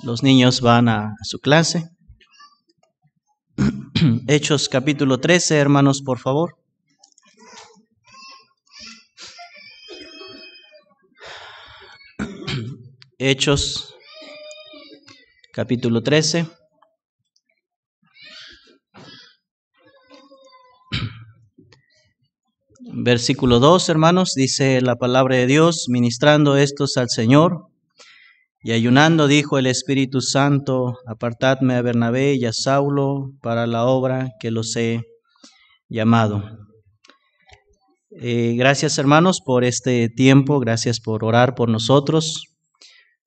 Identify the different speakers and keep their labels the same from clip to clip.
Speaker 1: Los niños van a su clase. Hechos capítulo 13, hermanos, por favor. Hechos capítulo 13. Versículo 2, hermanos, dice la palabra de Dios: ministrando estos al Señor y ayunando, dijo el Espíritu Santo: apartadme a Bernabé y a Saulo para la obra que los he llamado. Gracias, hermanos, por este tiempo. Gracias por orar por nosotros,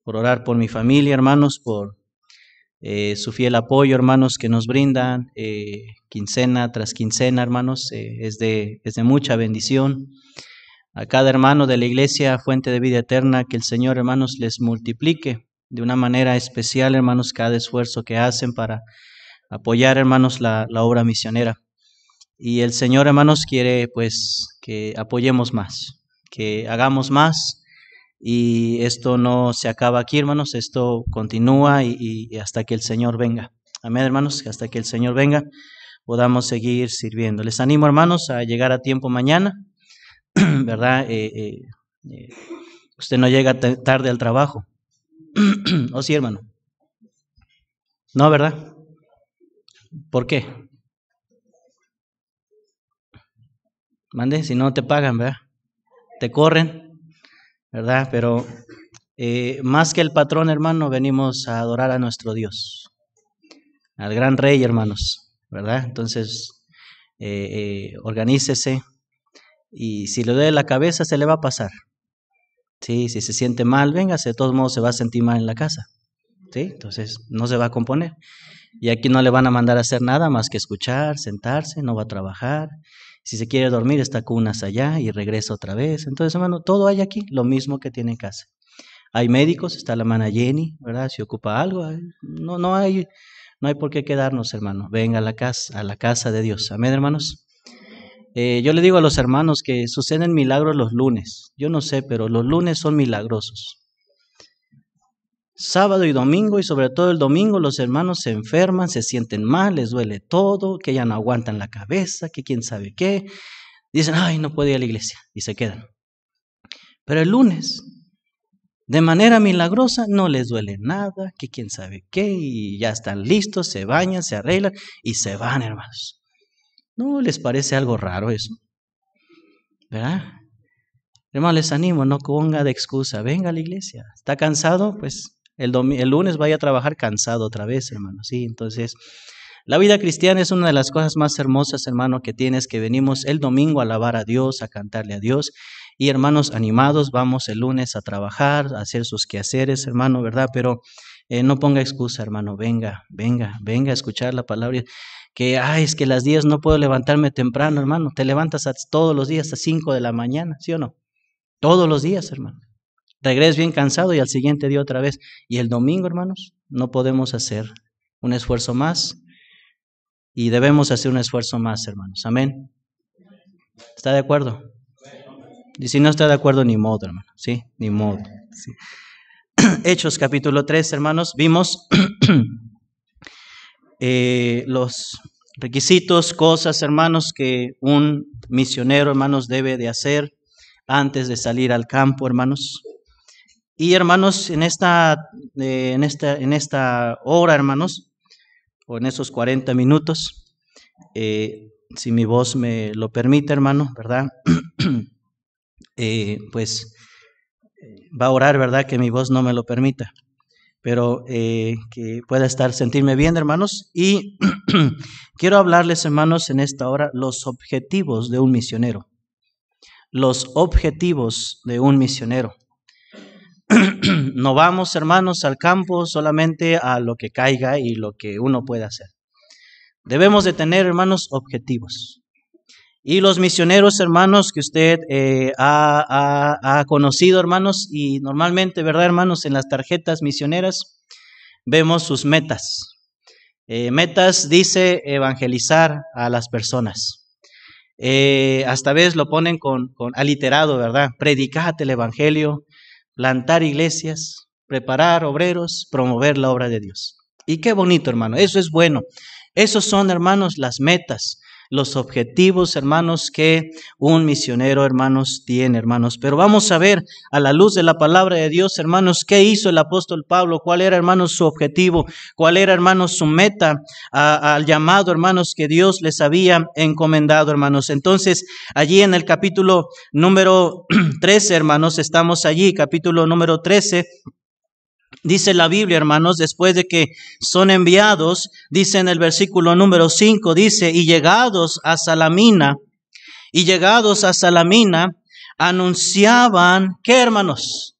Speaker 1: por orar por mi familia, hermanos, por su fiel apoyo, hermanos, que nos brindan quincena tras quincena, hermanos. Es de mucha bendición. A cada hermano de la iglesia Fuente de Vida Eterna, que el Señor, hermanos, les multiplique de una manera especial, hermanos, cada esfuerzo que hacen para apoyar, hermanos, la obra misionera. Y el Señor, hermanos, quiere pues que apoyemos más, que hagamos más. Y esto no se acaba aquí, hermanos, esto continúa y hasta que el Señor venga. Amén, hermanos, que hasta que el Señor venga podamos seguir sirviendo. Les animo, hermanos, a llegar a tiempo mañana, ¿verdad? Usted no llega tarde al trabajo. ¿O sí, hermano? No, ¿verdad? ¿Por qué? Mande, si no te pagan, ¿verdad? Te corren, ¿verdad? Pero más que el patrón, hermano, venimos a adorar a nuestro Dios, al gran Rey, hermanos, ¿verdad? Entonces, organícese, y si le duele la cabeza, se le va a pasar. Sí, si se siente mal, véngase, de todos modos se va a sentir mal en la casa. ¿Sí? Entonces, no se va a componer. Y aquí no le van a mandar a hacer nada más que escuchar, sentarse, no va a trabajar. Si se quiere dormir, está cunas allá y regresa otra vez. Entonces, hermano, todo hay aquí, lo mismo que tiene en casa. Hay médicos, está la hermana Jenny, ¿verdad? Si ocupa algo, no hay por qué quedarnos, hermano. Venga a la casa de Dios. Amén, hermanos. Yo le digo a los hermanos que suceden milagros los lunes. Yo no sé, pero los lunes son milagrosos. Sábado y domingo, y sobre todo el domingo, los hermanos se enferman, se sienten mal, les duele todo, que ya no aguantan la cabeza, que quién sabe qué. Dicen, ay, no puedo ir a la iglesia, y se quedan. Pero el lunes, de manera milagrosa, no les duele nada, que quién sabe qué, y ya están listos, se bañan, se arreglan, y se van, hermanos. ¿No les parece algo raro eso? ¿Verdad? Hermano, les animo, no ponga de excusa, venga a la iglesia. ¿Está cansado? Pues el lunes vaya a trabajar cansado otra vez, hermano. Sí, entonces, la vida cristiana es una de las cosas más hermosas, hermano, que tienes, que venimos el domingo a alabar a Dios, a cantarle a Dios. Y hermanos, animados, vamos el lunes a trabajar, a hacer sus quehaceres, hermano, ¿verdad? Pero no ponga excusa, hermano, venga a escuchar la palabra. Que, es que las 10 no puedo levantarme temprano, hermano. Te levantas todos los días a 5 de la mañana, ¿sí o no? Todos los días, hermano. Regresas bien cansado y al siguiente día otra vez. Y el domingo, hermanos, no podemos hacer un esfuerzo más, y debemos hacer un esfuerzo más, hermanos. Amén. ¿Está de acuerdo? Y si no está de acuerdo, ni modo, hermano. Sí, ni modo. Sí. Hechos capítulo 3, hermanos, vimos los requisitos, cosas, hermanos, que un misionero, hermanos, debe de hacer antes de salir al campo, hermanos. Y hermanos, en esta hora, hermanos, o en esos 40 minutos, si mi voz me lo permite, hermano, ¿verdad? Pues va a orar, ¿verdad? Que mi voz no me lo permita, pero que pueda sentirme bien, hermanos. Y quiero hablarles, hermanos, en esta hora, los objetivos de un misionero. Los objetivos de un misionero. No vamos, hermanos, al campo solamente a lo que caiga y lo que uno puede hacer. Debemos de tener, hermanos, objetivos. Y los misioneros, hermanos, que usted ha conocido, hermanos, y normalmente, ¿verdad, hermanos? En las tarjetas misioneras vemos sus metas. Metas dice evangelizar a las personas. hasta vez lo ponen con aliterado, ¿verdad? Predicad el evangelio, plantar iglesias, preparar obreros, promover la obra de Dios. Y qué bonito, hermano, eso es bueno. Esos son, hermanos, las metas, los objetivos, hermanos, que un misionero, hermanos, tiene, hermanos. Pero vamos a ver a la luz de la palabra de Dios, hermanos, qué hizo el apóstol Pablo, cuál era, hermanos, su objetivo, cuál era, hermanos, su meta al llamado, hermanos, que Dios les había encomendado, hermanos. Entonces, allí en el capítulo número 13, hermanos, estamos allí, capítulo número 13, dice la Biblia, hermanos, después de que son enviados, dice en el versículo número 5, dice, y llegados a Salamina, anunciaban, ¿qué, hermanos?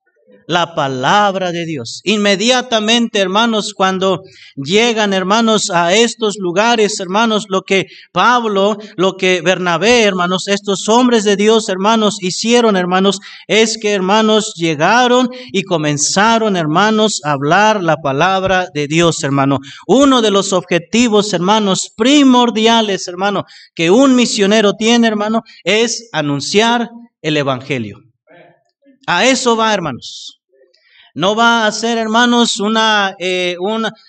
Speaker 1: La palabra de Dios. Inmediatamente, hermanos, cuando llegan, hermanos, a estos lugares, hermanos, lo que Pablo, lo que Bernabé, hermanos, estos hombres de Dios, hermanos, hicieron, hermanos, es que, hermanos, llegaron y comenzaron, hermanos, a hablar la palabra de Dios, hermano. Uno de los objetivos, hermanos, primordiales, hermano, que un misionero tiene, hermano, es anunciar el evangelio. A eso va, hermanos. No va a hacer, hermanos, un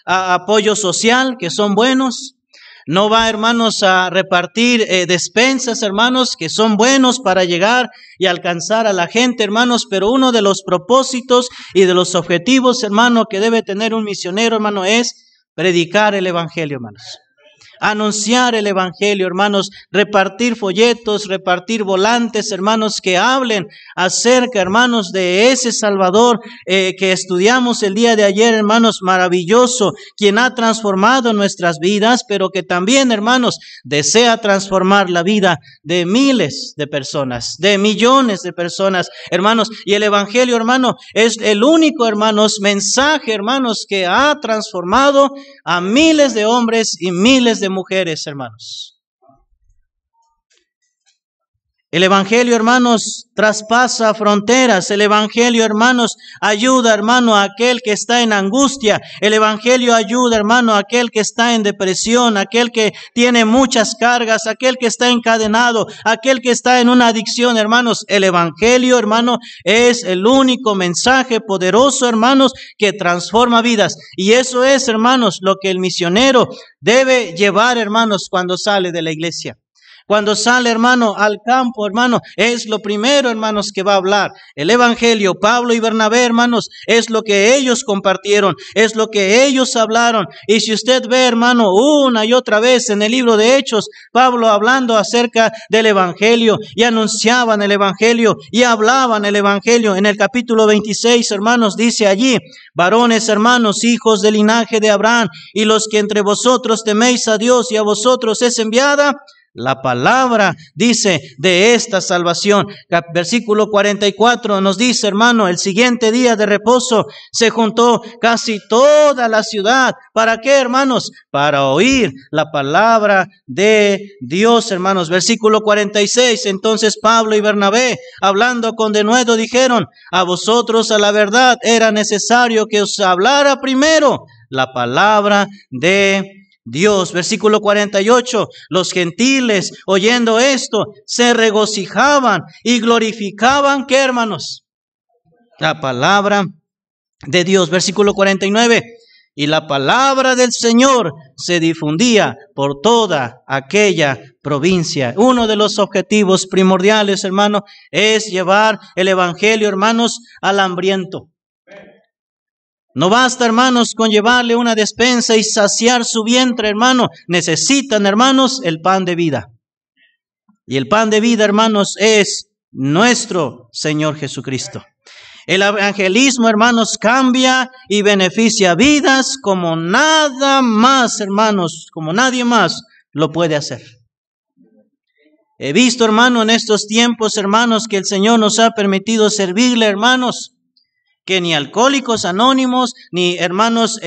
Speaker 1: apoyo social, que son buenos. No va, hermanos, a repartir despensas, hermanos, que son buenos para llegar y alcanzar a la gente, hermanos. Pero uno de los propósitos y de los objetivos, hermano, que debe tener un misionero, hermano, es predicar el evangelio, hermanos. Anunciar el evangelio, hermanos, repartir folletos, repartir volantes, hermanos, que hablen acerca, hermanos, de ese Salvador que estudiamos el día de ayer, hermanos, maravilloso, quien ha transformado nuestras vidas, pero que también, hermanos, desea transformar la vida de miles de personas, de millones de personas, hermanos. Y el evangelio, hermano, es el único, hermanos, mensaje, hermanos, que ha transformado a miles de hombres y miles de mujeres, hermanos. El evangelio, hermanos, traspasa fronteras. El evangelio, hermanos, ayuda, hermano, a aquel que está en angustia. El evangelio ayuda, hermano, a aquel que está en depresión, aquel que tiene muchas cargas, aquel que está encadenado, aquel que está en una adicción, hermanos. El evangelio, hermano, es el único mensaje poderoso, hermanos, que transforma vidas. Y eso es, hermanos, lo que el misionero debe llevar, hermanos, cuando sale de la iglesia. Cuando sale, hermano, al campo, hermano, es lo primero, hermanos, que va a hablar. El evangelio, Pablo y Bernabé, hermanos, es lo que ellos compartieron, es lo que ellos hablaron. Y si usted ve, hermano, una y otra vez en el libro de Hechos, Pablo hablando acerca del evangelio y anunciaban el evangelio y hablaban el evangelio. En el capítulo 26, hermanos, dice allí, varones, hermanos, hijos del linaje de Abraham, y los que entre vosotros teméis a Dios y a vosotros es enviada la palabra, dice, de esta salvación. Versículo 44 nos dice, hermano, el siguiente día de reposo se juntó casi toda la ciudad. ¿Para qué, hermanos? Para oír la palabra de Dios, hermanos. Versículo 46, entonces Pablo y Bernabé, hablando con denuedo, dijeron, a vosotros a la verdad era necesario que os hablara primero la palabra de Dios. Versículo 48, los gentiles oyendo esto se regocijaban y glorificaban, ¿qué, hermanos? La palabra de Dios. Versículo 49, y la palabra del Señor se difundía por toda aquella provincia. Uno de los objetivos primordiales, hermano, es llevar el evangelio, hermanos, al hambriento. No basta, hermanos, con llevarle una despensa y saciar su vientre, hermano. Necesitan, hermanos, el pan de vida. Y el pan de vida, hermanos, es nuestro Señor Jesucristo. El evangelismo, hermanos, cambia y beneficia vidas como nada más, hermanos, como nadie más lo puede hacer. He visto, hermano, en estos tiempos, hermanos, que el Señor nos ha permitido servirle, hermanos, que ni alcohólicos anónimos, ni hermanos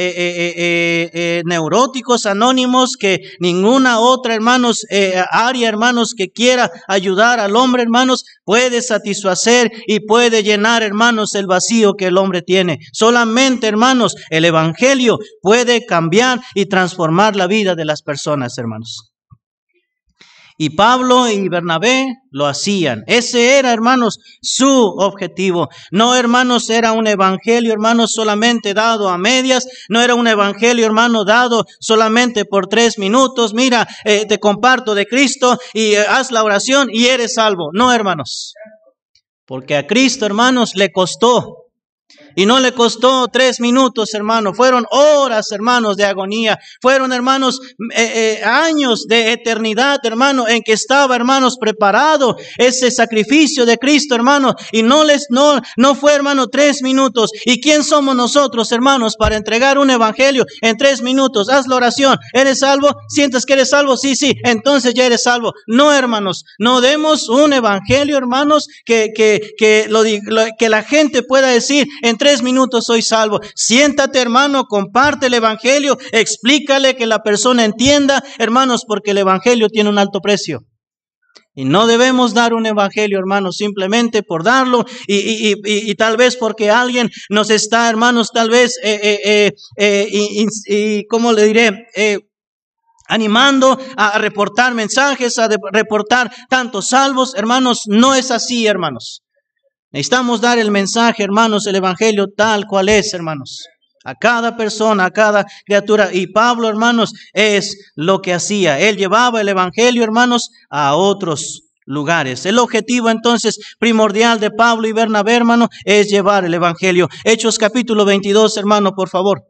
Speaker 1: neuróticos anónimos, que ninguna otra, hermanos, área, hermanos, que quiera ayudar al hombre, hermanos, puede satisfacer y puede llenar, hermanos, el vacío que el hombre tiene. Solamente, hermanos, el evangelio puede cambiar y transformar la vida de las personas, hermanos. Y Pablo y Bernabé lo hacían. Ese era, hermanos, su objetivo. No, hermanos, era un evangelio, hermanos, solamente dado a medias. No era un evangelio, hermano, dado solamente por 3 minutos. Mira, te comparto de Cristo y haz la oración y eres salvo. No, hermanos. Porque a Cristo, hermanos, le costó. Y no le costó 3 minutos, hermano. Fueron horas, hermanos, de agonía. Fueron, hermanos, años de eternidad, hermano, en que estaba, hermanos, preparado ese sacrificio de Cristo, hermano. Y no fue, hermano, 3 minutos. ¿Y quién somos nosotros, hermanos, para entregar un evangelio en 3 minutos? Haz la oración. ¿Eres salvo? ¿Sientes que eres salvo? Sí. Entonces ya eres salvo. No, hermanos. No demos un evangelio, hermanos, que la gente pueda decir en 3 minutos soy salvo. Siéntate, hermano, comparte el evangelio, explícale que la persona entienda, hermanos, porque el evangelio tiene un alto precio. Y no debemos dar un evangelio, hermanos, simplemente por darlo y tal vez porque alguien nos está, hermanos, tal vez, ¿cómo le diré? Animando a reportar mensajes, a reportar tantos salvos. Hermanos, no es así, hermanos. Necesitamos dar el mensaje, hermanos, el evangelio tal cual es, hermanos. A cada persona, a cada criatura. Y Pablo, hermanos, es lo que hacía. Él llevaba el evangelio, hermanos, a otros lugares. El objetivo, entonces, primordial de Pablo y Bernabé, hermano, es llevar el evangelio. Hechos capítulo 22, hermano, por favor.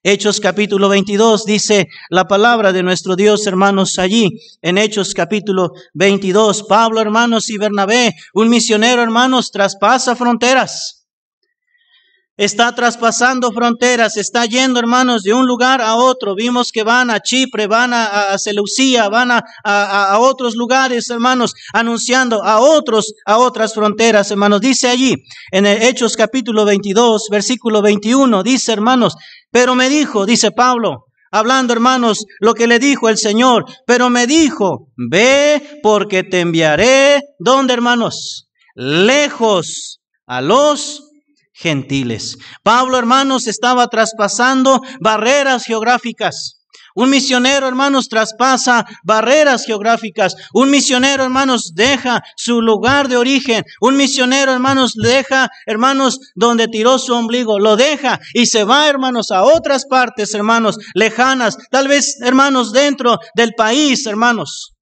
Speaker 1: Hechos capítulo 22 dice la palabra de nuestro Dios, hermanos, allí en Hechos capítulo 22. Pablo, hermanos, y Bernabé, un misionero, hermanos, traspasa fronteras. Está traspasando fronteras, está yendo, hermanos, de un lugar a otro. Vimos que van a Chipre, van a Seleucía, van a otros lugares, hermanos, anunciando a otras fronteras, hermanos. Dice allí en el Hechos capítulo 22, versículo 21, dice, hermanos, pero me dijo, dice Pablo, hablando, hermanos, lo que le dijo el Señor, pero me dijo, ve porque te enviaré, ¿dónde, hermanos? Lejos a los gentiles. Pablo, hermanos, estaba traspasando barreras geográficas. Un misionero, hermanos, traspasa barreras geográficas. Un misionero, hermanos, deja su lugar de origen. Un misionero, hermanos, deja, hermanos, donde tiró su ombligo. Lo deja y se va, hermanos, a otras partes, hermanos, lejanas. Tal vez, hermanos, dentro del país, hermanos.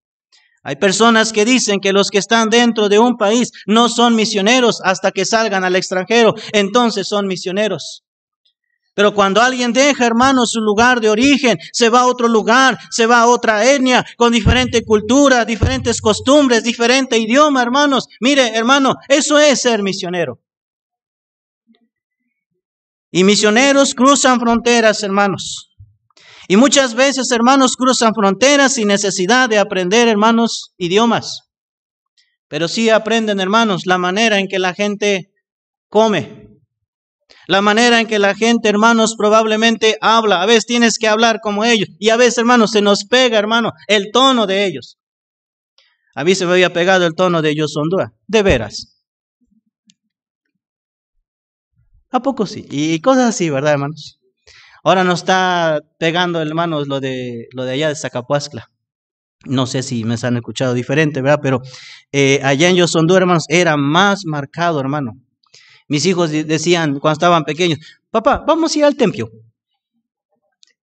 Speaker 1: Hay personas que dicen que los que están dentro de un país no son misioneros hasta que salgan al extranjero. Entonces son misioneros. Pero cuando alguien deja, hermanos, su lugar de origen, se va a otro lugar, se va a otra etnia, con diferente cultura, diferentes costumbres, diferente idioma, hermanos. Mire, hermano, eso es ser misionero. Y misioneros cruzan fronteras, hermanos. Y muchas veces, hermanos, cruzan fronteras sin necesidad de aprender, hermanos, idiomas. Pero sí aprenden, hermanos, la manera en que la gente come. La manera en que la gente, hermanos, probablemente habla. A veces tienes que hablar como ellos. Y a veces, hermanos, se nos pega, hermano, el tono de ellos. A mí se me había pegado el tono de ellos Honduras. De veras. ¿A poco sí? Y cosas así, ¿verdad, hermanos? Ahora nos está pegando, hermanos, lo de allá de Zacapuascla. No sé si me han escuchado diferente, ¿verdad? Pero allá en Yosondú, hermanos, era más marcado, hermano. Mis hijos decían cuando estaban pequeños, papá, vamos a ir al templo.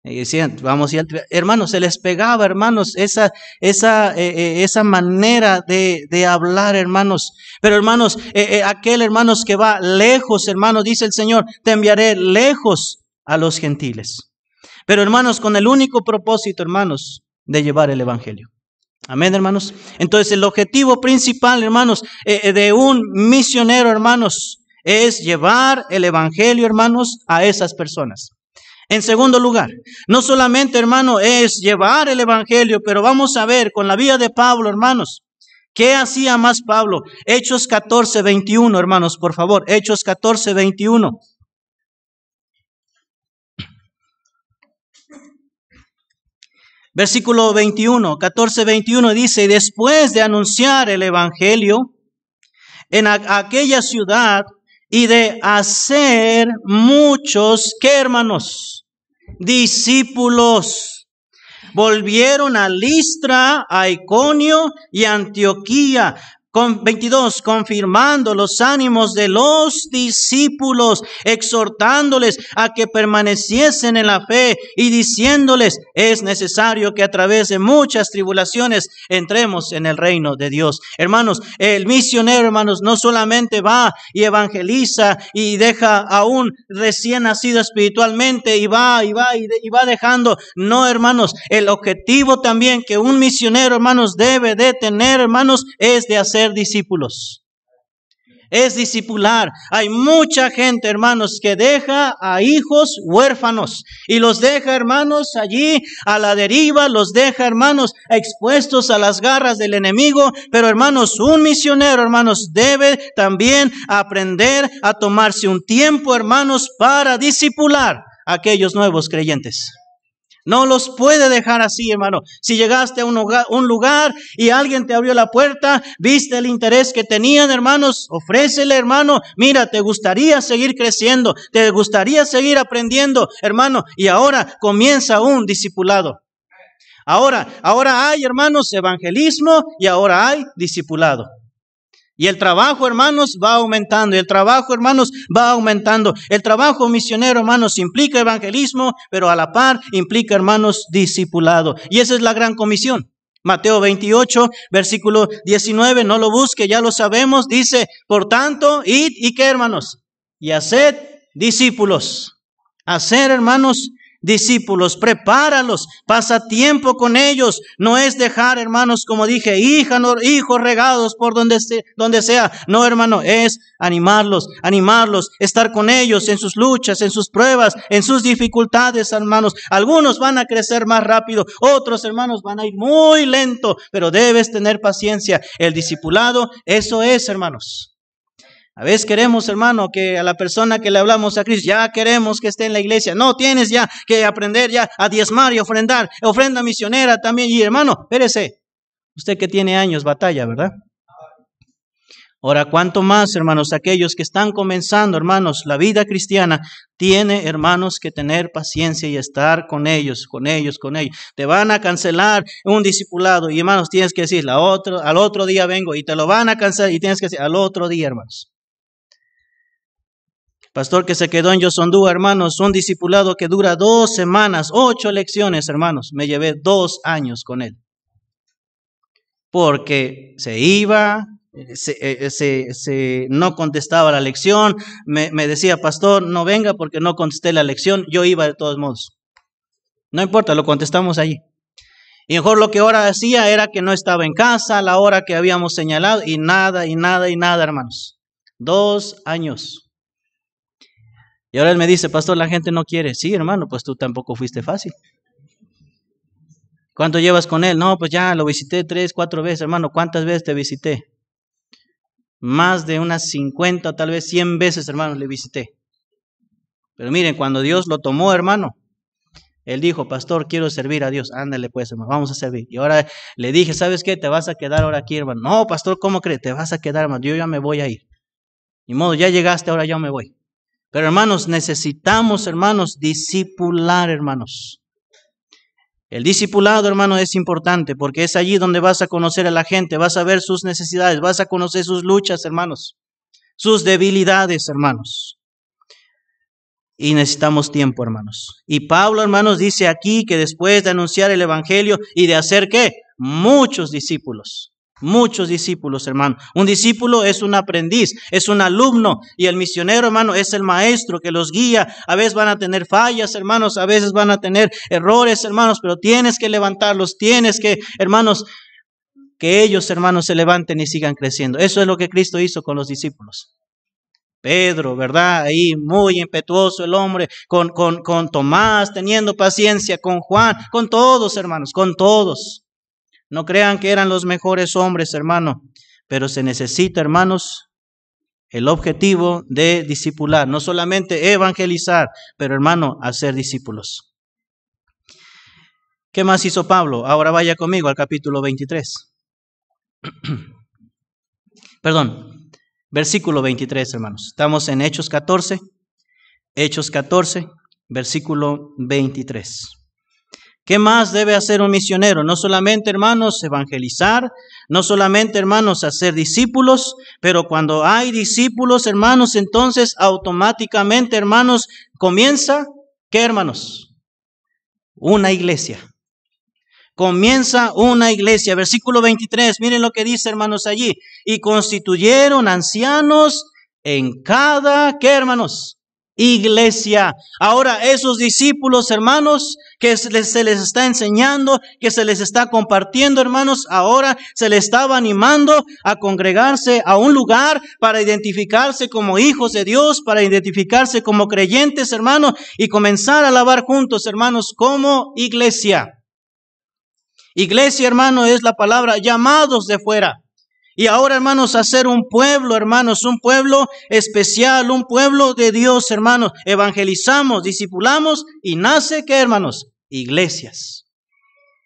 Speaker 1: Y decían, vamos a ir al templo. Hermanos, se les pegaba, hermanos, esa manera de hablar, hermanos. Pero, hermanos, aquel, hermanos, que va lejos, hermanos, dice el Señor, te enviaré lejos a los gentiles. Pero, hermanos, con el único propósito, hermanos, de llevar el evangelio. Amén, hermanos. Entonces, el objetivo principal, hermanos, de un misionero, hermanos, es llevar el evangelio, hermanos, a esas personas. En segundo lugar, no solamente, hermano, es llevar el evangelio, pero vamos a ver con la vida de Pablo, hermanos, ¿qué hacía más Pablo? Hechos 14, 21, hermanos, por favor. Hechos 14, 21. Versículo 21, 14, 21 dice, y después de anunciar el evangelio en aquella ciudad y de hacer muchos, ¿qué, hermanos? Discípulos. Volvieron a Listra, a Iconio y a Antioquía. 22, confirmando los ánimos de los discípulos, exhortándoles a que permaneciesen en la fe y diciéndoles, es necesario que a través de muchas tribulaciones entremos en el reino de Dios. Hermanos, el misionero, hermanos, no solamente va y evangeliza y deja a un recién nacido espiritualmente y va dejando. No, hermanos, el objetivo también que un misionero, hermanos, debe de tener, hermanos, es de hacer discípulos. Es discipular. Hay mucha gente, hermanos, que deja a hijos huérfanos y los deja, hermanos, allí a la deriva, los deja, hermanos, expuestos a las garras del enemigo. Pero, hermanos, un misionero, hermanos, debe también aprender a tomarse un tiempo, hermanos, para discipular a aquellos nuevos creyentes. No los puede dejar así, hermano. Si llegaste a un lugar y alguien te abrió la puerta, viste el interés que tenían, hermanos, ofrécele, hermano, mira, te gustaría seguir creciendo, te gustaría seguir aprendiendo, hermano, y ahora comienza un discipulado. Ahora hay, hermanos, evangelismo y ahora hay discipulado. Y el trabajo, hermanos, va aumentando. El trabajo, hermanos, va aumentando. El trabajo misionero, hermanos, implica evangelismo, pero a la par implica, hermanos, discipulado. Y esa es la gran comisión. Mateo 28, versículo 19, no lo busque, ya lo sabemos. Dice, por tanto, id y qué, hermanos, y haced discípulos. Hacer, hermanos, discípulos, prepáralos, pasa tiempo con ellos. No es dejar, hermanos, como dije, hijos regados por donde sea. No, hermano, es animarlos, estar con ellos en sus luchas, en sus pruebas, en sus dificultades, hermanos. Algunos van a crecer más rápido, otros, hermanos, van a ir muy lento, pero debes tener paciencia. El discipulado, eso es, hermanos. A veces queremos, hermano, que a la persona que le hablamos a Cristo, ya queremos que esté en la iglesia. No, tienes ya que aprender ya a diezmar y ofrendar. Ofrenda misionera también. Y hermano, espérese. Usted que tiene años, batalla, ¿verdad? Ahora, ¿cuánto más, hermanos, aquellos que están comenzando, hermanos, la vida cristiana, tiene, hermanos, que tener paciencia y estar con ellos. Te van a cancelar un discipulado y, hermanos, tienes que decir, al otro día vengo y te lo van a cancelar y tienes que decir, al otro día, hermanos. Pastor que se quedó en Yosondúa, hermanos, un discipulado que dura 2 semanas, 8 lecciones, hermanos. Me llevé 2 años con él. Porque se iba, no contestaba la lección. Me decía, pastor, no venga porque no contesté la lección. Yo iba de todos modos. No importa, lo contestamos allí. Y mejor lo que ahora hacía era que no estaba en casa a la hora que habíamos señalado. Y nada, hermanos. 2 años. Y ahora él me dice, pastor, la gente no quiere. Sí, hermano, pues tú tampoco fuiste fácil. ¿Cuánto llevas con él? No, pues ya lo visité 3, 4 veces, hermano. ¿Cuántas veces te visité? Más de unas 50, tal vez 100 veces, hermano, le visité. Pero miren, cuando Dios lo tomó, hermano, él dijo, pastor, quiero servir a Dios. Ándale pues, hermano, vamos a servir. Y ahora le dije, ¿sabes qué? Te vas a quedar ahora aquí, hermano. No, pastor, ¿cómo crees? Te vas a quedar, hermano. Yo ya me voy a ir. Ni modo, ya llegaste, ahora ya me voy. Pero hermanos, necesitamos, hermanos, discipular, hermanos. El discipulado, hermano, es importante porque es allí donde vas a conocer a la gente, vas a ver sus necesidades, vas a conocer sus luchas, hermanos, sus debilidades, hermanos. Y necesitamos tiempo, hermanos. Y Pablo, hermanos, dice aquí que después de anunciar el evangelio y de hacer, ¿qué? Muchos discípulos, hermano. Un discípulo es un aprendiz, es un alumno. Y el misionero, hermano, es el maestro que los guía. A veces van a tener fallas, hermanos, a veces van a tener errores, hermanos, pero tienes que levantarlos, tienes que, hermanos, que ellos, hermanos, se levanten y sigan creciendo. Eso es lo que Cristo hizo con los discípulos. Pedro, ¿verdad? Ahí muy impetuoso el hombre, con Tomás, teniendo paciencia, con Juan, con todos, hermanos, con todos. No crean que eran los mejores hombres, hermano, pero se necesita, hermanos, el objetivo de discipular, no solamente evangelizar, pero, hermano, hacer discípulos. ¿Qué más hizo Pablo? Ahora vaya conmigo al capítulo 23. Perdón, versículo 23, hermanos. Estamos en Hechos 14, versículo 23. ¿Qué más debe hacer un misionero? No solamente, hermanos, evangelizar, no solamente, hermanos, hacer discípulos, pero cuando hay discípulos, hermanos, entonces automáticamente, hermanos, comienza, ¿qué, hermanos? Una iglesia. Comienza una iglesia. Versículo 23, miren lo que dice, hermanos, allí. Y constituyeron ancianos en cada, ¿qué, hermanos? Iglesia. Ahora esos discípulos, hermanos, que se les está enseñando, que se les está compartiendo, hermanos, ahora se les estaba animando a congregarse a un lugar para identificarse como hijos de Dios, para identificarse como creyentes, hermanos, y comenzar a alabar juntos, hermanos, como iglesia. Iglesia, hermano, es la palabra llamados de fuera. Y ahora, hermanos, hacer un pueblo, hermanos, un pueblo especial, un pueblo de Dios, hermanos. Evangelizamos, discipulamos y nace, ¿qué, hermanos? Iglesias.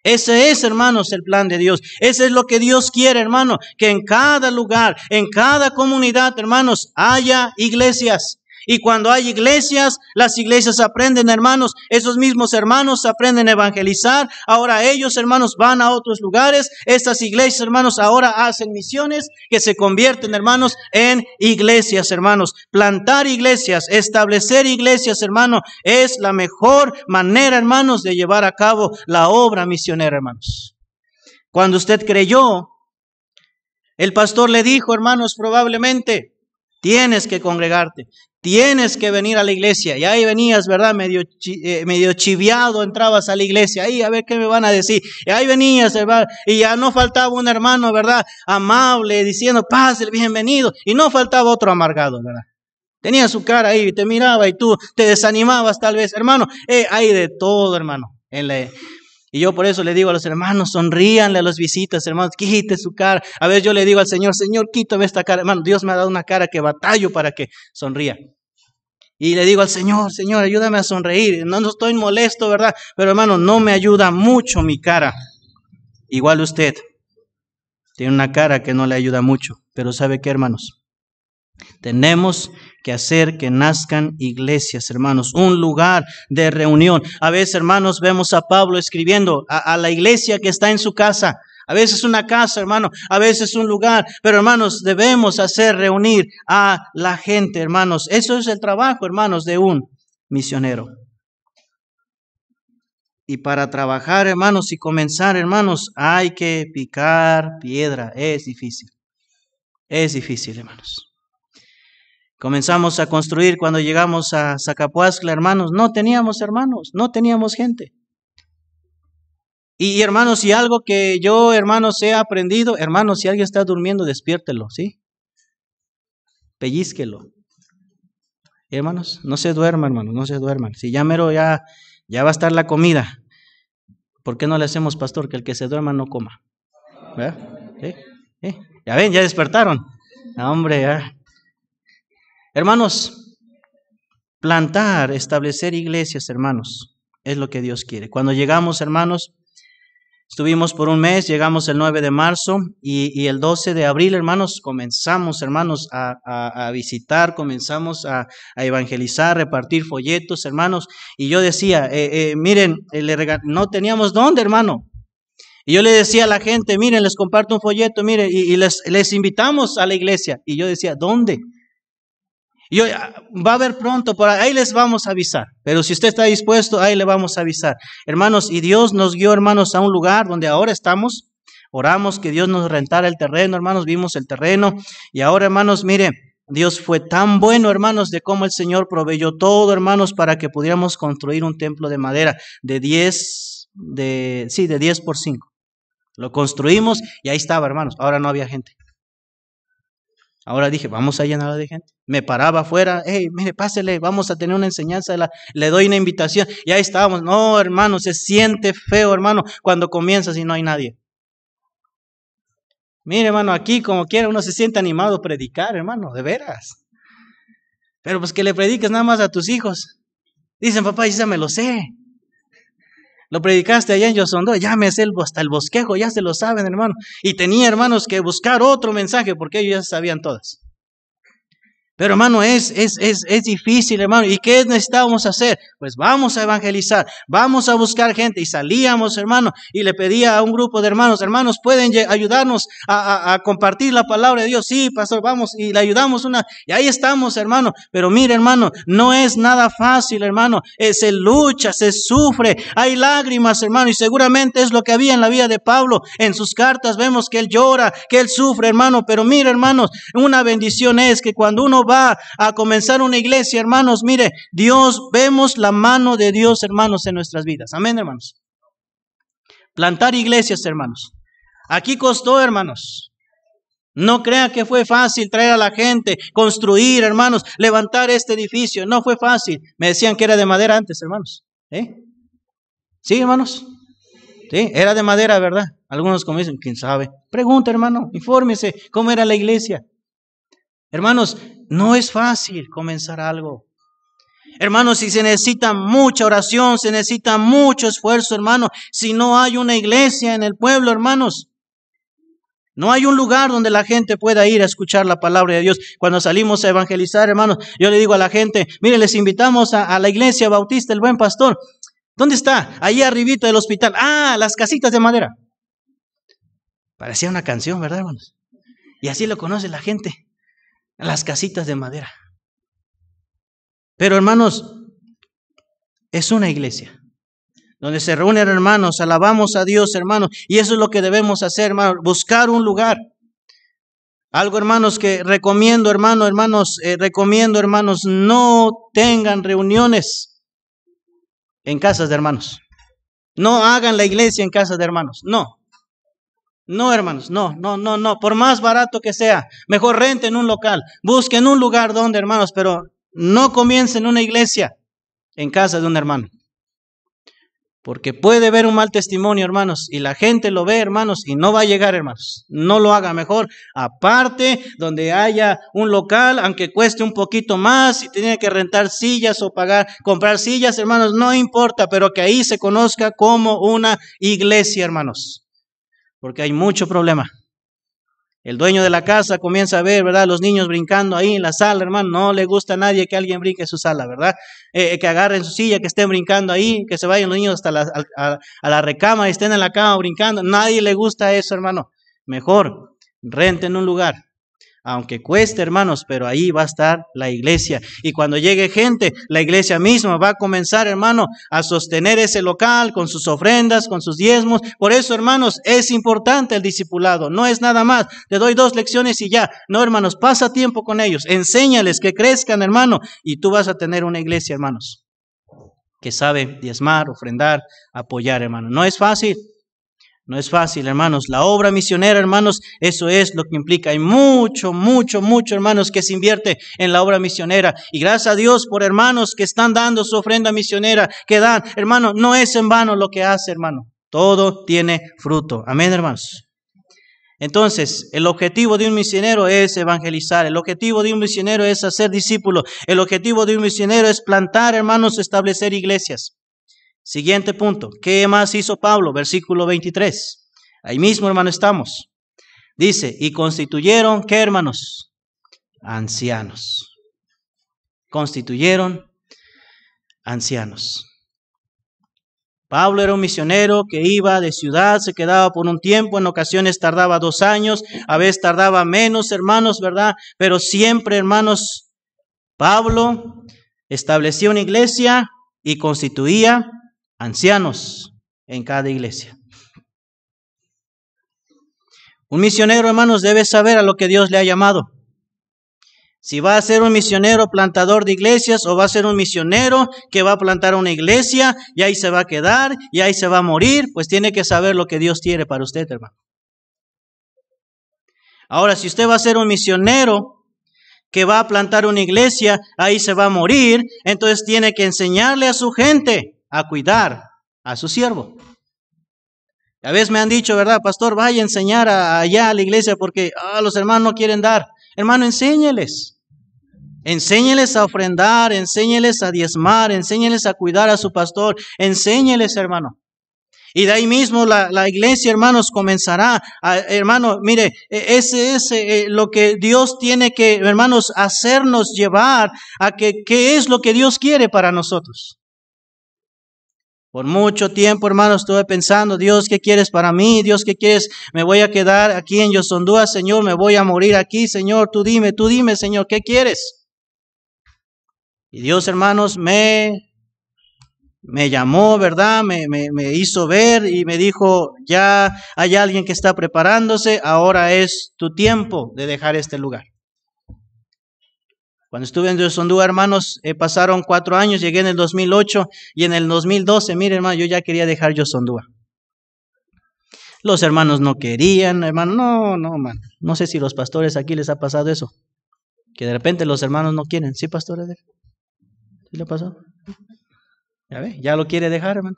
Speaker 1: Ese es, hermanos, el plan de Dios. Ese es lo que Dios quiere, hermano, que en cada lugar, en cada comunidad, hermanos, haya iglesias. Y cuando hay iglesias, las iglesias aprenden, hermanos, esos mismos hermanos aprenden a evangelizar. Ahora ellos, hermanos, van a otros lugares. Estas iglesias, hermanos, ahora hacen misiones que se convierten, hermanos, en iglesias, hermanos. Plantar iglesias, establecer iglesias, hermano, es la mejor manera, hermanos, de llevar a cabo la obra misionera, hermanos. Cuando usted creyó, el pastor le dijo, hermanos, probablemente, tienes que congregarte. Tienes que venir a la iglesia. Y ahí venías, ¿verdad? Medio chiviado, entrabas a la iglesia. Ahí a ver qué me van a decir. Y ahí venías, ¿verdad? Y ya no faltaba un hermano, ¿verdad? Amable, diciendo, pase, bienvenido. Y no faltaba otro amargado, ¿verdad? Tenía su cara ahí, te miraba y tú te desanimabas tal vez. Hermano, hay de todo, hermano. Y yo por eso le digo a los hermanos, sonríanle a los visitas, hermanos, quite su cara. A veces yo le digo al Señor, Señor, quítame esta cara. Hermano, Dios me ha dado una cara que batallo para que sonría. Y le digo al Señor, Señor, ayúdame a sonreír. No estoy molesto, ¿verdad? Pero hermano, no me ayuda mucho mi cara. Igual usted tiene una cara que no le ayuda mucho. Pero ¿sabe qué, hermanos? Tenemos que hacer que nazcan iglesias, hermanos, un lugar de reunión. A veces, hermanos, vemos a Pablo escribiendo a la iglesia que está en su casa. A veces una casa, hermano, a veces un lugar. Pero, hermanos, debemos hacer reunir a la gente, hermanos. Eso es el trabajo, hermanos, de un misionero. Y para trabajar, hermanos, y comenzar, hermanos, hay que picar piedra. Es difícil. Es difícil, hermanos. Comenzamos a construir cuando llegamos a Zacapuazcla, hermanos. No teníamos hermanos, no teníamos gente. Y hermanos, si algo que yo, hermanos, he aprendido, hermanos, si alguien está durmiendo, despiértelo, ¿sí? Pellízquelo. Hermanos, no se duerman, hermanos, no se duerman. Si ya mero ya va a estar la comida, ¿por qué no le hacemos, pastor, que el que se duerma no coma? ¿Verdad? ¿Sí? Ya ven, ya despertaron. No, hombre, ya. Hermanos, plantar, establecer iglesias, hermanos, es lo que Dios quiere. Cuando llegamos, hermanos, estuvimos por un mes, llegamos el 9 de marzo y el 12 de abril, hermanos, comenzamos, hermanos, a visitar, comenzamos a evangelizar, repartir folletos, hermanos. Y yo decía, miren, no teníamos dónde, hermano. Y yo le decía a la gente, miren, les comparto un folleto, miren, y les invitamos a la iglesia. Y yo decía, ¿dónde? Y yo, va a haber pronto, por ahí les vamos a avisar. Pero si usted está dispuesto, ahí le vamos a avisar. Hermanos, y Dios nos guió, hermanos, a un lugar donde ahora estamos. Oramos que Dios nos rentara el terreno, hermanos, vimos el terreno. Y ahora, hermanos, mire, Dios fue tan bueno, hermanos, de cómo el Señor proveyó todo, hermanos, para que pudiéramos construir un templo de madera de 10 por 5. Lo construimos y ahí estaba, hermanos. Ahora no había gente. Ahora dije, vamos a llenarla de gente. Me paraba afuera, hey, mire, pásele, vamos a tener una enseñanza, le doy una invitación. Y ahí estábamos. No, hermano, se siente feo, hermano, cuando comienzas y no hay nadie. Mire, hermano, aquí como quiera uno se siente animado a predicar, hermano, de veras. Pero pues que le prediques nada más a tus hijos. Dicen, papá, ya me lo sé. Lo predicaste allá en Yosondo, ya me sé hasta el bosquejo, ya se lo saben, hermano. Y tenía, hermanos, que buscar otro mensaje porque ellos ya sabían todas. Pero hermano, es difícil, hermano. ¿Y qué necesitábamos hacer? Pues vamos a evangelizar, vamos a buscar gente. Y salíamos, hermano, y le pedía a un grupo de hermanos, ¿pueden ayudarnos a compartir la palabra de Dios? Sí, pastor, vamos, y le ayudamos y ahí estamos, hermano. Pero mire, hermano, no es nada fácil, hermano. Se lucha, se sufre, hay lágrimas, hermano, y seguramente es lo que había en la vida de Pablo. En sus cartas vemos que él llora, que él sufre, hermano. Pero mire, hermanos, una bendición es que cuando uno va a comenzar una iglesia, hermanos, mire, vemos la mano de Dios, hermanos, en nuestras vidas. Amén, hermanos. Plantar iglesias, hermanos. Aquí costó, hermanos. No crea que fue fácil traer a la gente, construir, hermanos, levantar este edificio. No fue fácil. Me decían que era de madera antes, hermanos. Sí, hermanos. Sí, era de madera, ¿verdad? Algunos como dicen, ¿quién sabe? Pregunta, hermano, infórmese cómo era la iglesia. Hermanos, no es fácil comenzar algo. Hermanos, si se necesita mucha oración, se necesita mucho esfuerzo, hermano. Si no hay una iglesia en el pueblo, hermanos, no hay un lugar donde la gente pueda ir a escuchar la palabra de Dios. Cuando salimos a evangelizar, hermanos, yo le digo a la gente, mire, les invitamos a la iglesia bautista, el Buen Pastor. ¿Dónde está? Ahí arribito del hospital. Ah, las casitas de madera. Parecía una canción, ¿verdad, hermanos? Y así lo conoce la gente. Las casitas de madera. Pero hermanos, es una iglesia donde se reúnen hermanos, alabamos a Dios, hermanos, y eso es lo que debemos hacer, hermanos, buscar un lugar. Algo, hermanos, que recomiendo, hermanos, no tengan reuniones en casas de hermanos. No hagan la iglesia en casas de hermanos, no. No, hermanos, no. Por más barato que sea, mejor renten un local. Busquen un lugar donde, hermanos, pero no comiencen una iglesia en casa de un hermano. Porque puede haber un mal testimonio, hermanos, y la gente lo ve, hermanos, y no va a llegar, hermanos. No lo haga mejor. Aparte, donde haya un local, aunque cueste un poquito más, si tiene que rentar sillas o comprar sillas, hermanos, no importa, pero que ahí se conozca como una iglesia, hermanos. Porque hay mucho problema. El dueño de la casa comienza a ver, ¿verdad? Los niños brincando ahí en la sala, hermano. No le gusta a nadie que alguien brinque en su sala, ¿verdad? Que agarren su silla, que estén brincando ahí, que se vayan los niños hasta a la recámara y estén en la cama brincando. Nadie le gusta eso, hermano. Mejor, renten un lugar. Aunque cueste, hermanos, pero ahí va a estar la iglesia. Y cuando llegue gente, la iglesia misma va a comenzar, hermano, a sostener ese local con sus ofrendas, con sus diezmos. Por eso, hermanos, es importante el discipulado. No es nada más, te doy 2 lecciones y ya. No, hermanos, pasa tiempo con ellos. Enséñales que crezcan, hermano. Y tú vas a tener una iglesia, hermanos, que sabe diezmar, ofrendar, apoyar, hermano. No es fácil. No es fácil, hermanos. La obra misionera, hermanos, eso es lo que implica. Hay mucho, hermanos, que se invierte en la obra misionera. Y gracias a Dios por hermanos que están dando su ofrenda misionera, que dan. Hermano, no es en vano lo que hace, hermano. Todo tiene fruto. Amén, hermanos. Entonces, el objetivo de un misionero es evangelizar. El objetivo de un misionero es hacer discípulos. El objetivo de un misionero es plantar, hermanos, establecer iglesias. Siguiente punto. ¿Qué más hizo Pablo? Versículo 23. Ahí mismo, hermano, estamos. Dice, y constituyeron, ¿qué, hermanos? Ancianos. Constituyeron ancianos. Pablo era un misionero que iba de ciudad, se quedaba por un tiempo, en ocasiones tardaba 2 años, a veces tardaba menos, hermanos, ¿verdad? Pero siempre, hermanos, Pablo establecía una iglesia y constituía ancianos en cada iglesia. Un misionero, hermanos, debe saber a lo que Dios le ha llamado. Si va a ser un misionero plantador de iglesias o va a ser un misionero que va a plantar una iglesia y ahí se va a quedar y ahí se va a morir, pues tiene que saber lo que Dios quiere para usted, hermano. Ahora, si usted va a ser un misionero que va a plantar una iglesia, ahí se va a morir, entonces tiene que enseñarle a su gente a cuidar a su siervo. A veces me han dicho, ¿verdad, pastor? Vaya a enseñar allá a la iglesia porque los hermanos no quieren dar. Hermano, enséñeles. Enséñeles a ofrendar, enséñeles a diezmar, enséñeles a cuidar a su pastor. Enséñeles, hermano. Y de ahí mismo la iglesia, hermanos, comenzará. Hermano, mire, ese es lo que Dios tiene que, hermanos, hacernos llevar a qué es lo que Dios quiere para nosotros. Por mucho tiempo, hermanos, estuve pensando, Dios, ¿qué quieres para mí? Dios, ¿qué quieres? Me voy a quedar aquí en Yosondúa, Señor, me voy a morir aquí, Señor. Tú dime, Señor, ¿qué quieres? Y Dios, hermanos, me llamó, ¿verdad? Me hizo ver y me dijo, ya hay alguien que está preparándose, ahora es tu tiempo de dejar este lugar. Cuando estuve en Yosondúa, hermanos, pasaron 4 años, llegué en el 2008 y en el 2012, mire, hermano, yo ya quería dejar Yosondúa. Los hermanos no querían, hermano, no, hermano. No sé si los pastores aquí les ha pasado eso, que de repente los hermanos no quieren. ¿Sí, pastores? ¿Sí le pasó? Ya ve, ya lo quiere dejar, hermano.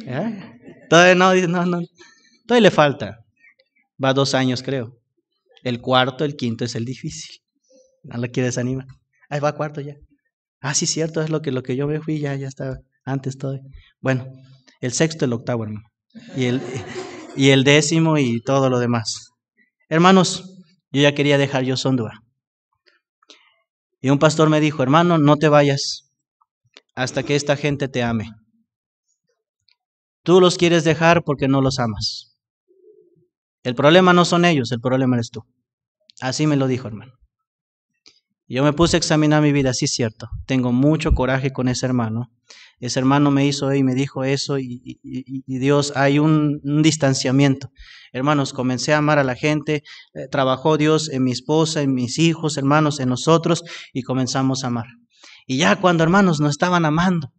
Speaker 1: ¿Ya? Todavía no, dice, no. Todavía le falta. Va 2 años, creo. El cuarto, el quinto es el difícil. No lo quiere desanimar. Ahí va cuarto ya. Ah, sí, cierto, es lo que yo me fui, ya estaba antes todavía. Bueno, el sexto, el octavo, hermano. Y el 10º y todo lo demás. Hermanos, yo ya quería dejar Yosondúa. Y un pastor me dijo, hermano, no te vayas hasta que esta gente te ame. Tú los quieres dejar porque no los amas. El problema no son ellos, el problema eres tú. Así me lo dijo, hermano. Yo me puse a examinar mi vida, sí es cierto. Tengo mucho coraje con ese hermano. Ese hermano me hizo y me dijo eso y Dios, hay un distanciamiento. Hermanos, comencé a amar a la gente, trabajó Dios en mi esposa, en mis hijos, hermanos, en nosotros y comenzamos a amar. Y ya cuando, hermanos, nos estaban amando,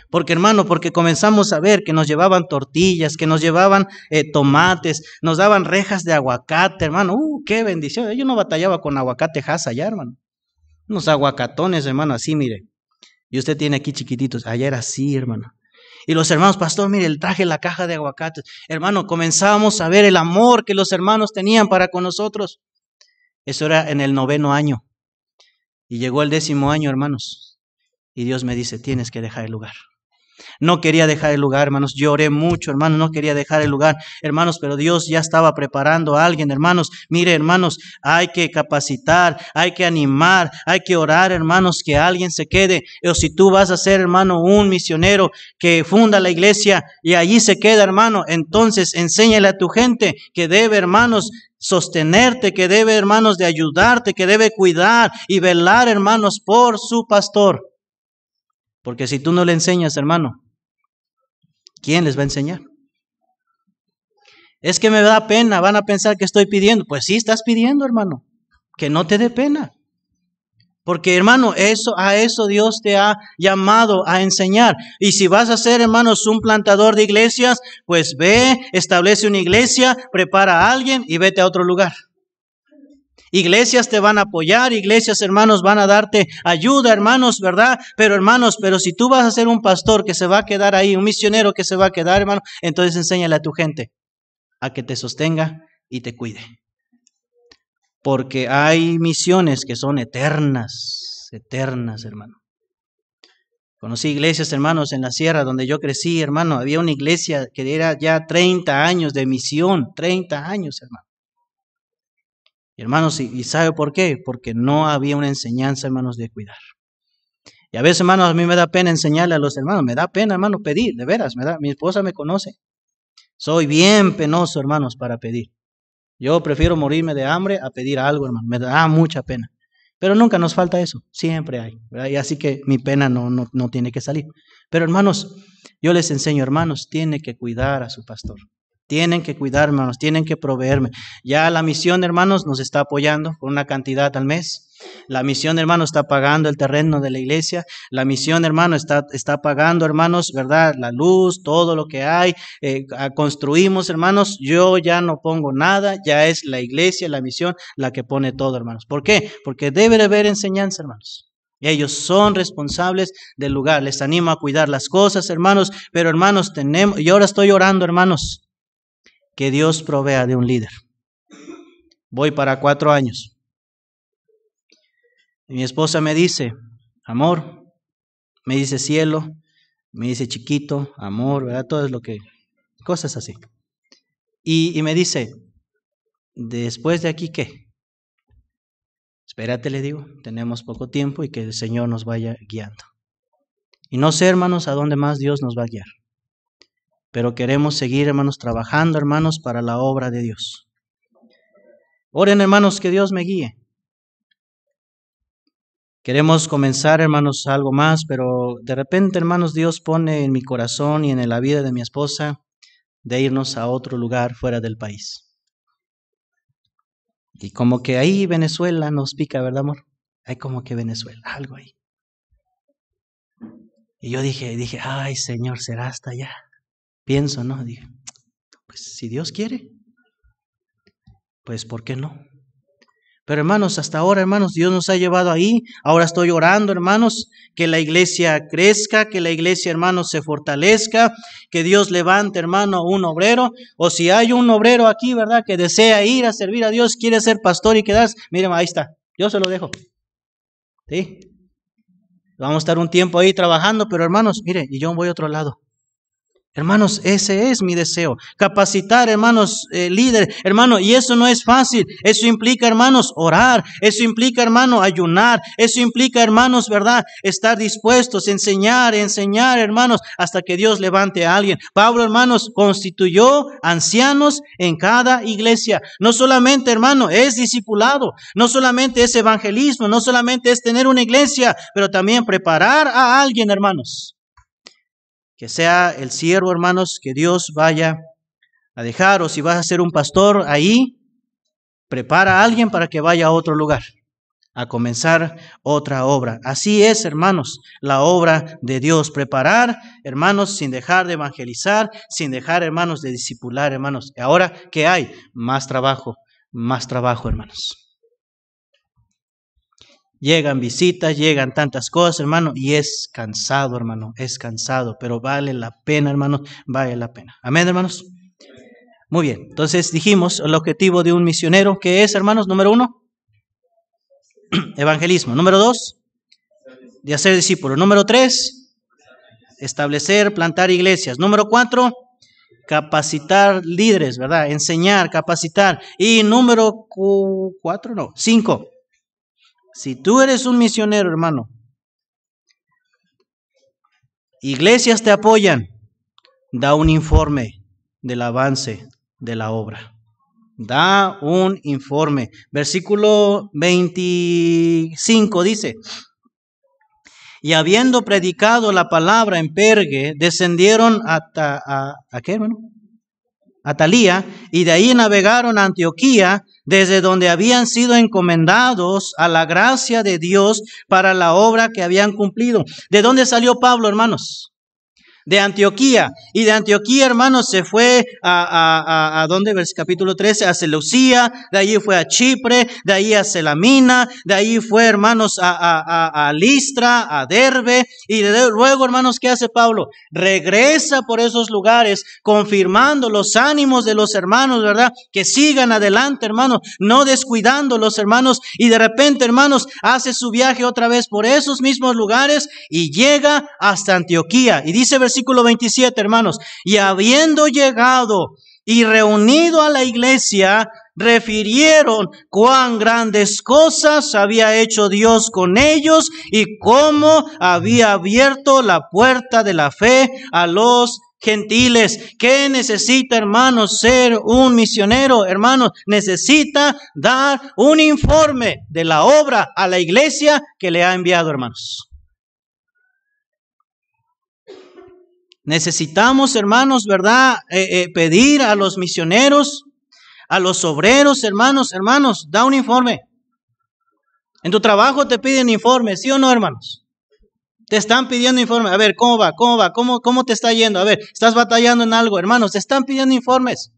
Speaker 1: porque comenzamos a ver que nos llevaban tortillas, que nos llevaban tomates, nos daban rejas de aguacate, hermano. ¡Qué bendición! Yo no batallaba con aguacate Hass allá, hermano. Unos aguacatones, hermano, así, mire. Y usted tiene aquí chiquititos. Allá era así, hermano. Y los hermanos, pastor, mire, le traje la caja de aguacates. Hermano, comenzábamos a ver el amor que los hermanos tenían para con nosotros. Eso era en el 9º año. Y llegó el 10º año, hermanos. Y Dios me dice, tienes que dejar el lugar. No quería dejar el lugar, hermanos. Lloré mucho, hermanos. No quería dejar el lugar, hermanos, pero Dios ya estaba preparando a alguien, hermanos. Mire, hermanos, hay que capacitar, hay que animar, hay que orar, hermanos, que alguien se quede. O si tú vas a ser, hermano, un misionero que funda la iglesia y allí se queda, hermano, entonces enséñale a tu gente que debe, hermanos, sostenerte, que debe, hermanos, de ayudarte, que debe cuidar y velar, hermanos, por su pastor. Porque si tú no le enseñas, hermano, ¿quién les va a enseñar? Es que me da pena, van a pensar que estoy pidiendo. Pues sí, estás pidiendo, hermano, que no te dé pena. Porque, hermano, a eso Dios te ha llamado a enseñar. Y si vas a ser, hermanos, un plantador de iglesias, pues ve, establece una iglesia, prepara a alguien y vete a otro lugar. Iglesias te van a apoyar, iglesias, hermanos, van a darte ayuda, hermanos, ¿verdad? Pero, hermanos, si tú vas a ser un pastor que se va a quedar ahí, un misionero que se va a quedar, hermano, entonces enséñale a tu gente a que te sostenga y te cuide. Porque hay misiones que son eternas, hermano. Conocí iglesias, hermanos, en la sierra donde yo crecí, hermano. Había una iglesia que era ya 30 años de misión, 30 años, hermano. Y hermanos, ¿y sabe por qué? Porque no había una enseñanza, hermanos, de cuidar. Y a veces, hermanos, a mí me da pena enseñarle a los hermanos. Me da pena, hermano, pedir, de veras. Mi esposa me conoce. Soy bien penoso, hermanos, para pedir. Yo prefiero morirme de hambre a pedir algo, hermano. Me da mucha pena. Pero nunca nos falta eso. Siempre hay, ¿verdad? Y así que mi pena no tiene que salir. Pero, hermanos, yo les enseño, hermanos, tiene que cuidar a su pastor. Tienen que cuidar, hermanos, tienen que proveerme. Ya la misión, hermanos, nos está apoyando con una cantidad al mes. La misión, hermano, está pagando el terreno de la iglesia. La misión, hermano, está pagando, hermanos, ¿verdad? La luz, todo lo que hay. Construimos, hermanos. Yo ya no pongo nada. Ya es la iglesia, la misión, la que pone todo, hermanos. ¿Por qué? Porque debe de haber enseñanza, hermanos. Ellos son responsables del lugar. Les animo a cuidar las cosas, hermanos. Pero, hermanos, y ahora estoy orando, hermanos, que Dios provea de un líder. Voy para 4 años. Y mi esposa me dice, amor, me dice cielo, me dice chiquito, amor, ¿verdad? Todo es lo que cosas así. Y me dice, ¿después de aquí qué? Espérate, le digo, tenemos poco tiempo y que el Señor nos vaya guiando. Y no sé, hermanos, a dónde más Dios nos va a guiar. Pero queremos seguir, hermanos, trabajando, hermanos, para la obra de Dios. Oren, hermanos, que Dios me guíe. Queremos comenzar, hermanos, algo más, pero de repente, hermanos, Dios pone en mi corazón y en la vida de mi esposa de irnos a otro lugar fuera del país. Y como que ahí Venezuela nos pica, ¿verdad, amor? Hay como que Venezuela, algo ahí. Y yo dije, ay, Señor, ¿será hasta allá? Pienso, ¿no? Dije, pues si Dios quiere, pues ¿por qué no? Pero hermanos, hasta ahora, hermanos, Dios nos ha llevado ahí. Ahora estoy orando, hermanos, que la iglesia crezca, que la iglesia, hermanos, se fortalezca, que Dios levante, hermano, un obrero. O si hay un obrero aquí, ¿verdad?, que desea ir a servir a Dios, quiere ser pastor y quedarse, miren, ahí está, yo se lo dejo. ¿Sí? Vamos a estar un tiempo ahí trabajando, pero hermanos, mire, y yo voy a otro lado. Hermanos, ese es mi deseo, capacitar, hermanos, líderes, hermano, y eso no es fácil, eso implica, hermanos, orar, eso implica, hermano, ayunar, eso implica, hermanos, ¿verdad?, estar dispuestos, enseñar, hermanos, hasta que Dios levante a alguien. Pablo, hermanos, constituyó ancianos en cada iglesia, no solamente, hermano, es discipulado, no solamente es evangelismo, no solamente es tener una iglesia, pero también preparar a alguien, hermanos. Que sea el siervo, hermanos, que Dios vaya a dejar, o si vas a ser un pastor ahí, prepara a alguien para que vaya a otro lugar, a comenzar otra obra. Así es, hermanos, la obra de Dios. Preparar, hermanos, sin dejar de evangelizar, sin dejar, hermanos, de discipular, hermanos. Ahora, ¿qué hay? Más trabajo, hermanos. Llegan visitas, llegan tantas cosas, hermano, y es cansado, hermano, es cansado, pero vale la pena, hermano, vale la pena. Amén, hermanos. Muy bien, entonces dijimos el objetivo de un misionero, ¿qué es, hermanos? Número 1, evangelismo. Número 2, de hacer discípulos. Número 3, establecer, plantar iglesias. Número 4, capacitar líderes, ¿verdad? Enseñar, capacitar. Y número 5. Si tú eres un misionero, hermano, iglesias te apoyan, da un informe del avance de la obra. Da un informe. Versículo 25 dice, y habiendo predicado la palabra en Pergue, descendieron ¿a qué, hermano? A Talía, y de ahí navegaron a Antioquía, desde donde habían sido encomendados a la gracia de Dios para la obra que habían cumplido. ¿De dónde salió Pablo, hermanos? De Antioquía. Y de Antioquía, hermanos, se fue ¿a dónde? Capítulo 13, a Seleucía, de allí fue a Chipre, de ahí a Salamina, de ahí fue, hermanos, a Listra, a Derbe, y luego, hermanos, ¿qué hace Pablo? Regresa por esos lugares, confirmando los ánimos de los hermanos, ¿verdad? Que sigan adelante, hermanos, no descuidando los hermanos, y de repente, hermanos, hace su viaje otra vez por esos mismos lugares y llega hasta Antioquía. Y dice versículo 27, hermanos, y habiendo llegado y reunido a la iglesia, refirieron cuán grandes cosas había hecho Dios con ellos y cómo había abierto la puerta de la fe a los gentiles. ¿Qué necesita, hermanos, ser un misionero? Hermanos, necesita dar un informe de la obra a la iglesia que le ha enviado, hermanos. Necesitamos, hermanos, ¿verdad? Pedir a los misioneros, a los obreros, hermanos, da un informe. En tu trabajo te piden informe, ¿sí o no, hermanos? Te están pidiendo informe. A ver, ¿cómo va? ¿Cómo te está yendo? A ver, ¿estás batallando en algo? Hermanos, te están pidiendo informes.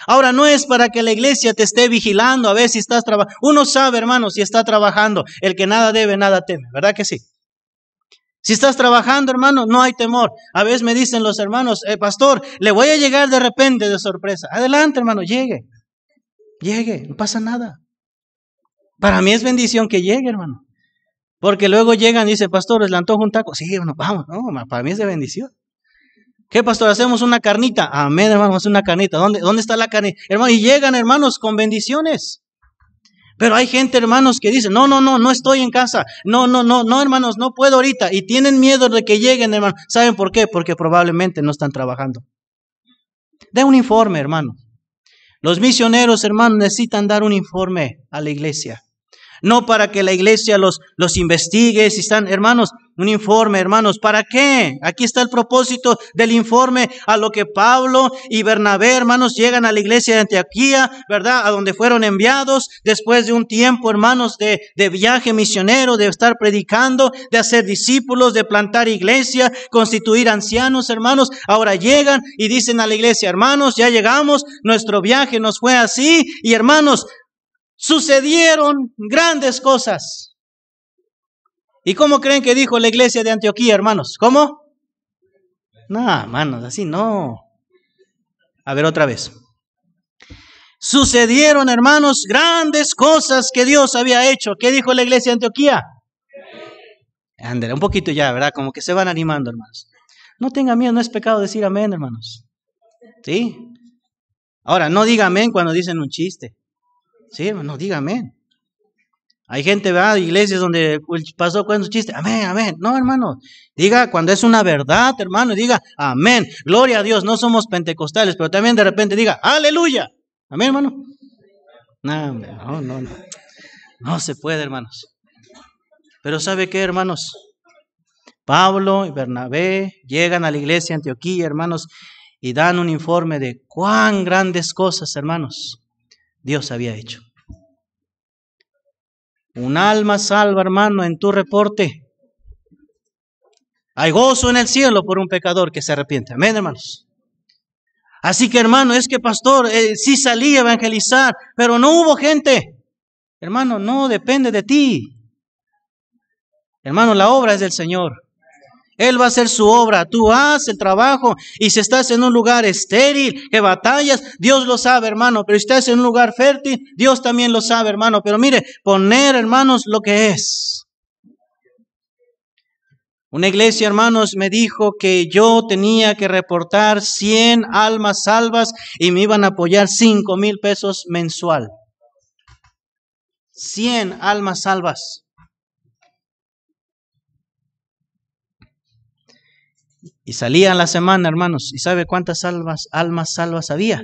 Speaker 1: Ahora, no es para que la iglesia te esté vigilando a ver si estás trabajando. Uno sabe, hermanos, si está trabajando. El que nada debe, nada teme. ¿Verdad que sí? Si estás trabajando, hermano, no hay temor. A veces me dicen los hermanos, pastor, le voy a llegar de repente de sorpresa. Adelante, hermano, llegue, no pasa nada. Para mí es bendición que llegue, hermano. Porque luego llegan y dicen, pastor, ¿les antojo un taco? Sí, hermano, vamos, no, para mí es de bendición. ¿Qué, pastor? ¿Hacemos una carnita? Amén, hermano, hacemos una carnita. ¿Dónde está la carne? Hermano, y llegan, hermanos, con bendiciones. Pero hay gente, hermanos, que dicen, no estoy en casa. No, hermanos, no puedo ahorita. Y tienen miedo de que lleguen, hermano. ¿Saben por qué? Porque probablemente no están trabajando. De un informe, hermano. Los misioneros, hermanos, necesitan dar un informe a la iglesia. No para que la iglesia los investigue, si están, hermanos, un informe, hermanos. ¿Para qué? Aquí está el propósito del informe, a lo que Pablo y Bernabé, hermanos, llegan a la iglesia de Antioquía, ¿verdad? A donde fueron enviados después de un tiempo, hermanos, de viaje misionero, de estar predicando, de hacer discípulos, de plantar iglesia, constituir ancianos, hermanos. Ahora llegan y dicen a la iglesia, hermanos, ya llegamos, nuestro viaje nos fue así, y hermanos, sucedieron grandes cosas. ¿Y cómo creen que dijo la iglesia de Antioquía, hermanos? ¿Cómo? No, hermanos, así no. A ver, otra vez. Sucedieron, hermanos, grandes cosas que Dios había hecho. ¿Qué dijo la iglesia de Antioquía? Ándale, un poquito ya, ¿verdad? Como que se van animando, hermanos. No tengan miedo, no es pecado decir amén, hermanos. ¿Sí? Ahora, no diga amén cuando dicen un chiste. Sí, hermano, diga amén. Hay gente, ¿verdad? Iglesias donde pasó con su chiste. Amén, amén. No, hermano. Diga cuando es una verdad, hermano. Diga amén. Gloria a Dios. No somos pentecostales, pero también de repente diga aleluya. Amén, hermano. No. No se puede, hermanos. Pero ¿sabe qué, hermanos? Pablo y Bernabé llegan a la iglesia de Antioquía, hermanos, y dan un informe de cuán grandes cosas, hermanos, Dios había hecho. Un alma salva, hermano, en tu reporte. Hay gozo en el cielo por un pecador que se arrepiente. Amén, hermanos. Así que, hermano, es que pastor, sí salí a evangelizar, pero no hubo gente. Hermano, no depende de ti. Hermano, la obra es del Señor. Él va a hacer su obra, tú haz el trabajo, y si estás en un lugar estéril, que batallas, Dios lo sabe, hermano, pero si estás en un lugar fértil, Dios también lo sabe, hermano, pero mire, poner, hermanos, lo que es. Una iglesia, hermanos, me dijo que yo tenía que reportar 100 almas salvas y me iban a apoyar 5,000 pesos mensual. 100 almas salvas. Y salían la semana, hermanos. ¿Y sabe cuántas almas salvas había?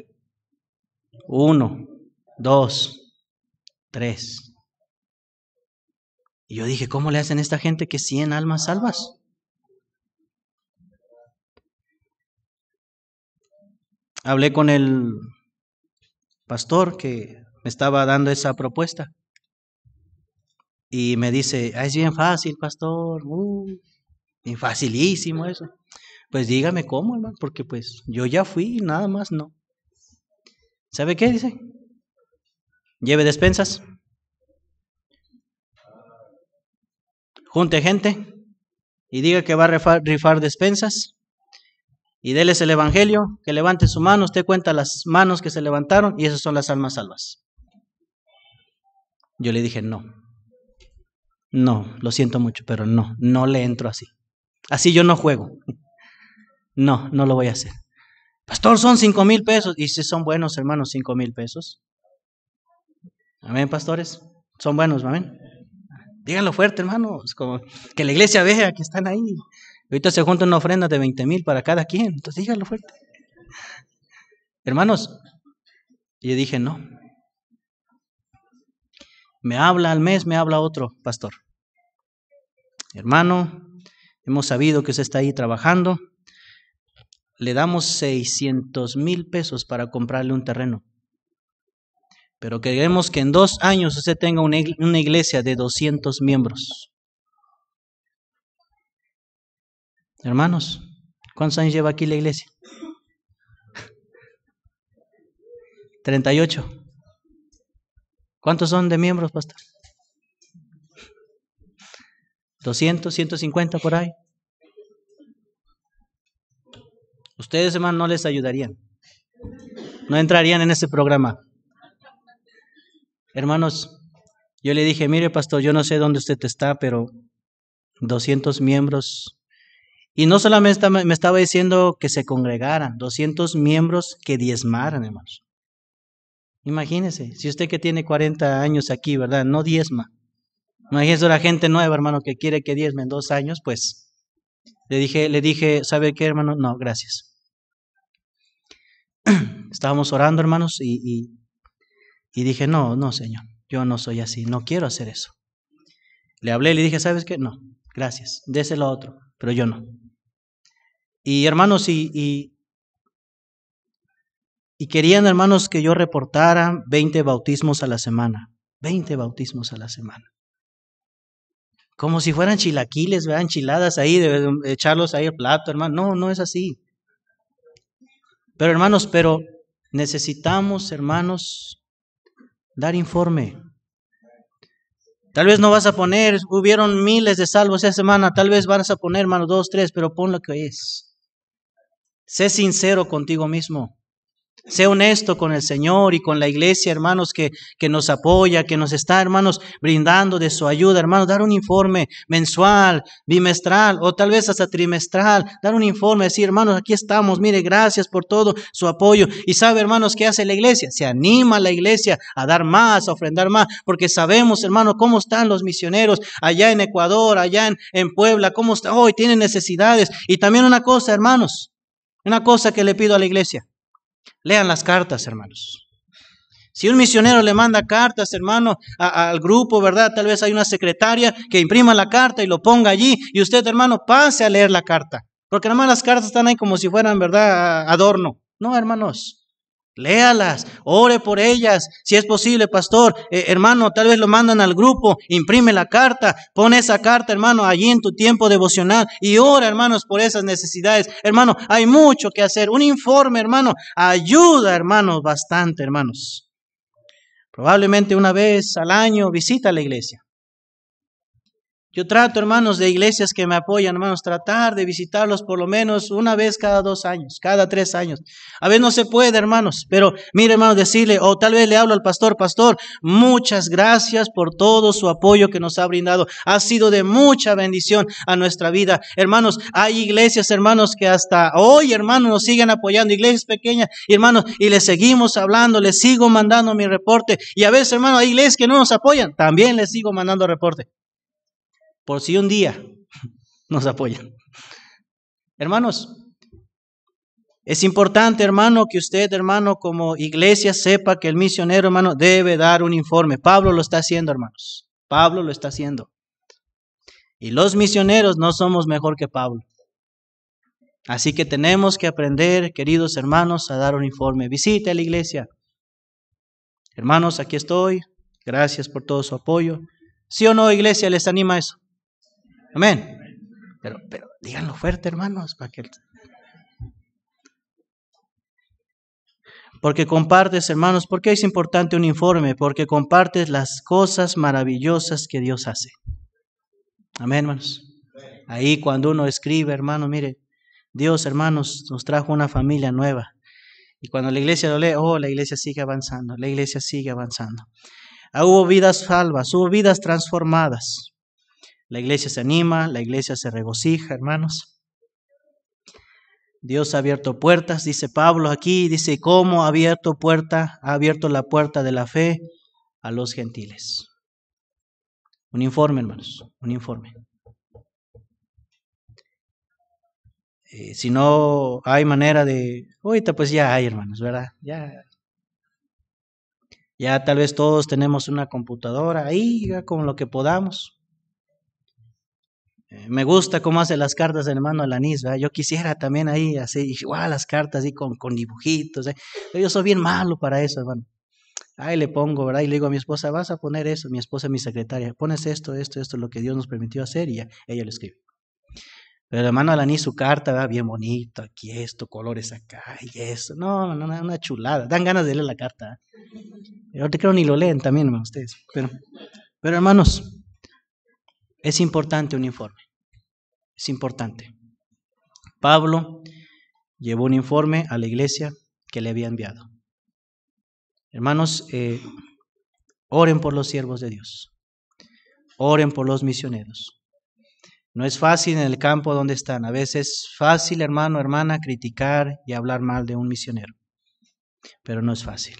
Speaker 1: 1, 2, 3. Y yo dije, ¿cómo le hacen a esta gente que 100 almas salvas? Hablé con el pastor que me estaba dando esa propuesta. Y me dice, es bien fácil, pastor. Bien facilísimo eso. Pues dígame cómo, hermano, porque pues yo ya fui y nada más no. ¿Sabe qué dice? Lleve despensas. Junte gente y diga que va a rifar despensas. Y déles el evangelio, que levante su mano. Usted cuenta las manos que se levantaron y esas son las almas salvas. Yo le dije, no, lo siento mucho, pero no le entro así. Así yo no juego. No lo voy a hacer. Pastor, son 5,000 pesos. Y si son buenos, hermanos, 5,000 pesos. Amén, pastores. Son buenos, amén. Díganlo fuerte, hermanos. Como que la iglesia vea que están ahí. Ahorita se junta una ofrenda de 20,000 para cada quien. Entonces díganlo fuerte. Hermanos, yo dije, no. Me habla al mes, me habla otro pastor. Hermano, hemos sabido que usted está ahí trabajando. Le damos 600,000 pesos para comprarle un terreno. Pero queremos que en 2 años usted tenga una iglesia de 200 miembros. Hermanos, ¿cuántos años lleva aquí la iglesia? 38. ¿Cuántos son de miembros, pastor? 200, 150 por ahí. Ustedes, hermanos, no les ayudarían. No entrarían en ese programa. Hermanos, yo le dije, mire, pastor, yo no sé dónde usted está, pero 200 miembros Y no solamente me estaba diciendo que se congregaran, 200 miembros que diezmaran, hermanos. Imagínense, si usted que tiene 40 años aquí, ¿verdad? No diezma. Imagínense la gente nueva, hermano, que quiere que diezme en 2 años, pues le dije, ¿sabe qué, hermano? No, gracias. Estábamos orando, hermanos, y dije, no, Señor, yo no soy así, no quiero hacer eso. Le hablé, le dije, ¿sabes qué? No, gracias, déselo a otro, pero yo no. Y hermanos, y querían, hermanos, que yo reportara 20 bautismos a la semana. 20 bautismos a la semana. Como si fueran chilaquiles, ¿verdad? Enchiladas ahí, de echarlos ahí al plato, hermano. No es así. Pero hermanos, necesitamos, hermanos, dar informe. Tal vez no vas a poner, hubieron miles de salvos esa semana, tal vez vas a poner, hermano, 2, 3, pero pon lo que es. Sé sincero contigo mismo. Sé honesto con el Señor y con la iglesia, hermanos, que nos apoya, que nos está, hermanos, brindando de su ayuda, hermanos, dar un informe mensual, bimestral o tal vez hasta trimestral, dar un informe, decir, hermanos, aquí estamos, mire, gracias por todo su apoyo. Y sabe, hermanos, ¿qué hace la iglesia? Se anima la iglesia a dar más, a ofrendar más, porque sabemos, hermanos, cómo están los misioneros allá en Ecuador, allá en Puebla, cómo está hoy, tienen necesidades. Y también una cosa, hermanos, una cosa que le pido a la iglesia. Lean las cartas, hermanos. Si un misionero le manda cartas, hermano, al grupo, ¿verdad? Tal vez hay una secretaria que imprima la carta y lo ponga allí. Y usted, hermano, pase a leer la carta. Porque además las cartas están ahí como si fueran, ¿verdad? Adorno. No, hermanos. Léalas, ore por ellas, si es posible, pastor, hermano, tal vez lo mandan al grupo, imprime la carta, pon esa carta, hermano, allí en tu tiempo devocional y ora, hermanos, por esas necesidades. Hermano, hay mucho que hacer, un informe, hermano, ayuda, hermanos, bastante, hermanos. Probablemente una vez al año visita la iglesia. Yo trato, hermanos, de iglesias que me apoyan, hermanos, tratar de visitarlos por lo menos una vez cada 2 años, cada 3 años. A veces no se puede, hermanos, pero mire, hermanos, decirle, o tal vez le hablo al pastor, muchas gracias por todo su apoyo que nos ha brindado. Ha sido de mucha bendición a nuestra vida. Hermanos, hay iglesias, hermanos, que hasta hoy, hermanos, nos siguen apoyando, iglesias pequeñas, y hermanos, y les seguimos hablando, les sigo mandando mi reporte. Y a veces, hermanos, hay iglesias que no nos apoyan, también les sigo mandando reporte. Por si un día nos apoyan. Hermanos, es importante, hermano, que usted, hermano, como iglesia sepa que el misionero, hermano, debe dar un informe. Pablo lo está haciendo, hermanos. Pablo lo está haciendo. Y los misioneros no somos mejor que Pablo. Así que tenemos que aprender, queridos hermanos, a dar un informe. Visite a la iglesia. Hermanos, aquí estoy. Gracias por todo su apoyo. ¿Sí o no, iglesia, les anima eso? Amén. Pero díganlo fuerte, hermanos, para que... Porque compartes, hermanos, ¿por qué es importante un informe? Porque compartes las cosas maravillosas que Dios hace. Amén, hermanos. Ahí cuando uno escribe, hermano, mire, Dios, hermanos, nos trajo una familia nueva. Y cuando la iglesia lo lee, la iglesia sigue avanzando, la iglesia sigue avanzando. Hubo vidas salvas, hubo vidas transformadas. La iglesia se anima, la iglesia se regocija, hermanos. Dios ha abierto puertas, dice Pablo aquí, dice cómo ha abierto la puerta de la fe a los gentiles. Un informe, hermanos, un informe. Si no hay manera de, ahorita pues ya hay, hermanos, ¿verdad? Ya tal vez todos tenemos una computadora ahí, ya con lo que podamos. Me gusta cómo hace las cartas el hermano Alanis, ¿verdad? Yo quisiera también ahí hacer igual las cartas así con dibujitos, ¿eh? Yo soy bien malo para eso, hermano. Ahí le pongo, ¿verdad? Y le digo a mi esposa, vas a poner eso, mi esposa es mi secretaria, pones esto, lo que Dios nos permitió hacer, y ya, ella lo escribe. Pero el hermano Alaní, su carta, ¿verdad? Bien bonito, aquí esto, colores acá, y eso, no, una chulada, dan ganas de leer la carta. Ahorita creo ni lo leen también, hermano, ustedes. Pero hermanos, es importante un informe, es importante. Pablo llevó un informe a la iglesia que le había enviado. Hermanos, oren por los siervos de Dios. Oren por los misioneros. No es fácil en el campo donde están. A veces es fácil, hermano, hermana, criticar y hablar mal de un misionero, pero no es fácil.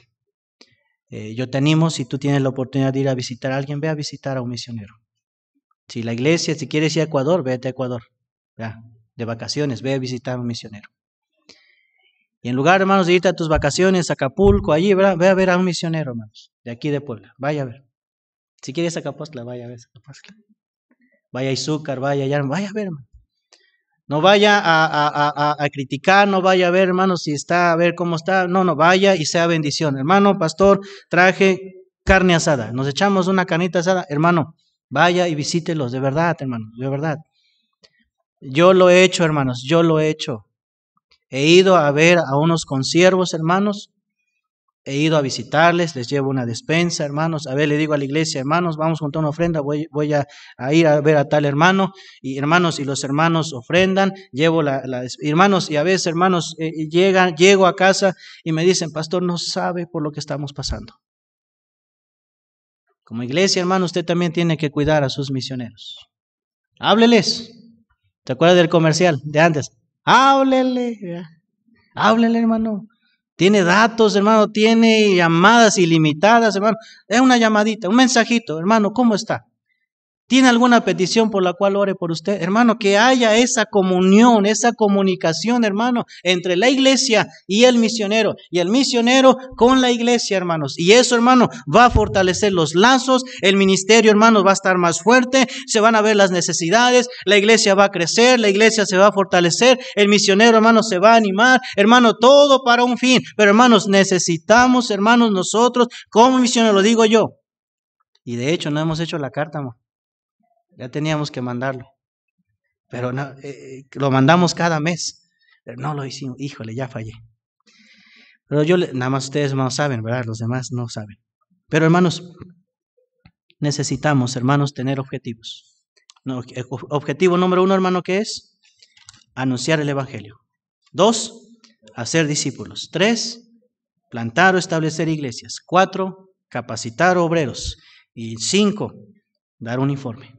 Speaker 1: Yo te animo, si tú tienes la oportunidad de ir a visitar a alguien, ve a visitar a un misionero. Si la iglesia, si quieres ir a Ecuador, vete a Ecuador. Ya, de vacaciones, ve a visitar a un misionero. Y en lugar, hermanos, de irte a tus vacaciones a Acapulco, allí, ¿verdad? Ve a ver a un misionero, hermanos, de aquí de Puebla. Vaya a ver. Si quieres a Zacapostla, vaya a ver Zacapostla. Vaya a Izúcar, vaya allá, vaya a ver, hermano. No vaya a criticar, no vaya a ver, hermano, si está, a ver cómo está. No, vaya y sea bendición. Hermano, pastor, traje carne asada. Nos echamos una carnita asada. Hermano, vaya y visítelos, de verdad, hermano, de verdad. Yo lo he hecho, hermanos, yo lo he hecho. He ido a ver a unos consiervos, hermanos. He ido a visitarles, les llevo una despensa, hermanos. A ver, le digo a la iglesia, hermanos, vamos junto a una ofrenda, voy a ir a ver a tal hermano. Y hermanos, y los hermanos ofrendan, llevo hermanos, y a veces, hermanos, llego a casa y me dicen, pastor, no sabe por lo que estamos pasando. Como iglesia, hermano, usted también tiene que cuidar a sus misioneros. Hábleles. ¿Te acuerdas del comercial de antes? Háblele, hermano. Tiene datos, hermano, tiene llamadas ilimitadas, hermano. Es una llamadita, un mensajito, hermano, ¿cómo está? ¿Tiene alguna petición por la cual ore por usted? Hermano, que haya esa comunión, esa comunicación, hermano, entre la iglesia y el misionero con la iglesia, hermanos. Y eso, hermano, va a fortalecer los lazos, el ministerio, hermanos, va a estar más fuerte, se van a ver las necesidades, la iglesia va a crecer, la iglesia se va a fortalecer, el misionero, hermano, se va a animar, hermano, todo para un fin. Pero, hermanos, necesitamos, hermanos, nosotros, como misionero, lo digo yo. Y de hecho, no hemos hecho la carta, amor. Ya teníamos que mandarlo, pero no, lo mandamos cada mes, pero no lo hicimos. Híjole, ya fallé. Pero nada más ustedes no saben, ¿verdad? Los demás no saben. Pero hermanos, necesitamos, hermanos, tener objetivos. No, objetivo número 1, hermano, ¿qué es? Anunciar el evangelio. 2, hacer discípulos. 3, plantar o establecer iglesias. 4, capacitar obreros. Y 5, dar un informe.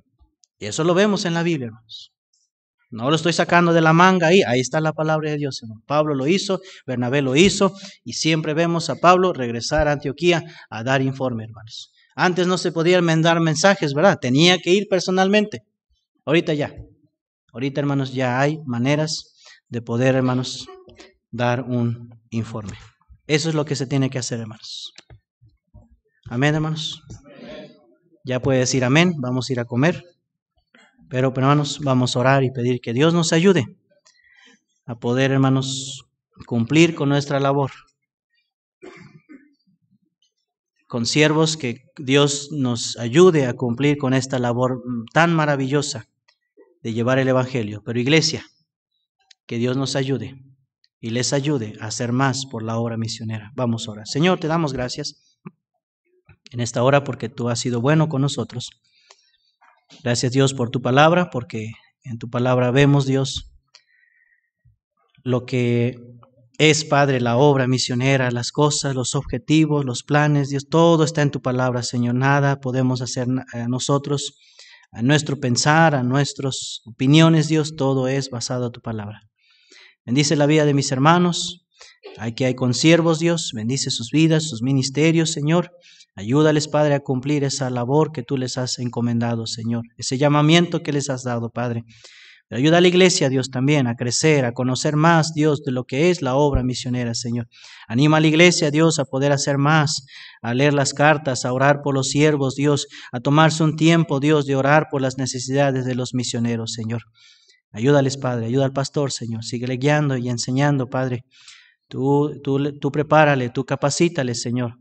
Speaker 1: Y eso lo vemos en la Biblia, hermanos. No lo estoy sacando de la manga ahí está la palabra de Dios, hermano. Pablo lo hizo, Bernabé lo hizo, y siempre vemos a Pablo regresar a Antioquía a dar informe, hermanos. Antes no se podían mandar mensajes, ¿verdad? Tenía que ir personalmente. Ahorita, hermanos, ya hay maneras de poder, hermanos, dar un informe. Eso es lo que se tiene que hacer, hermanos. Amén, hermanos. Ya puede decir amén, vamos a ir a comer. Pero, hermanos, vamos a orar y pedir que Dios nos ayude a poder, hermanos, cumplir con nuestra labor. Con siervos, que Dios nos ayude a cumplir con esta labor tan maravillosa de llevar el evangelio. Pero iglesia, que Dios nos ayude y les ayude a hacer más por la obra misionera. Vamos a orar. Señor, te damos gracias en esta hora porque tú has sido bueno con nosotros. Gracias, Dios, por tu palabra, porque en tu palabra vemos, Dios, lo que es, Padre, la obra misionera, las cosas, los objetivos, los planes, Dios, todo está en tu palabra, Señor. Nada podemos hacer nosotros, a nuestro pensar, a nuestras opiniones, Dios, todo es basado en tu palabra. Bendice la vida de mis hermanos, aquí hay consiervos, Dios, bendice sus vidas, sus ministerios, Señor. Ayúdales, Padre, a cumplir esa labor que tú les has encomendado, Señor, ese llamamiento que les has dado, Padre. Pero ayuda a la iglesia, Dios, también a crecer, a conocer más, Dios, de lo que es la obra misionera, Señor. Anima a la iglesia, Dios, a poder hacer más, a leer las cartas, a orar por los siervos, Dios, a tomarse un tiempo, Dios, de orar por las necesidades de los misioneros, Señor. Ayúdales, Padre, ayuda al pastor, Señor. Síguele guiando y enseñando, Padre. Tú prepárale, tú capacítale, Señor.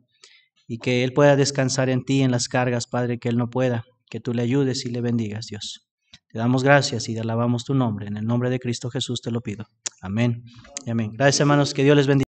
Speaker 1: Y que Él pueda descansar en ti, en las cargas, Padre, que Él no pueda. Que tú le ayudes y le bendigas, Dios. Te damos gracias y te alabamos tu nombre. En el nombre de Cristo Jesús te lo pido. Amén y amén. Gracias, hermanos. Que Dios les bendiga.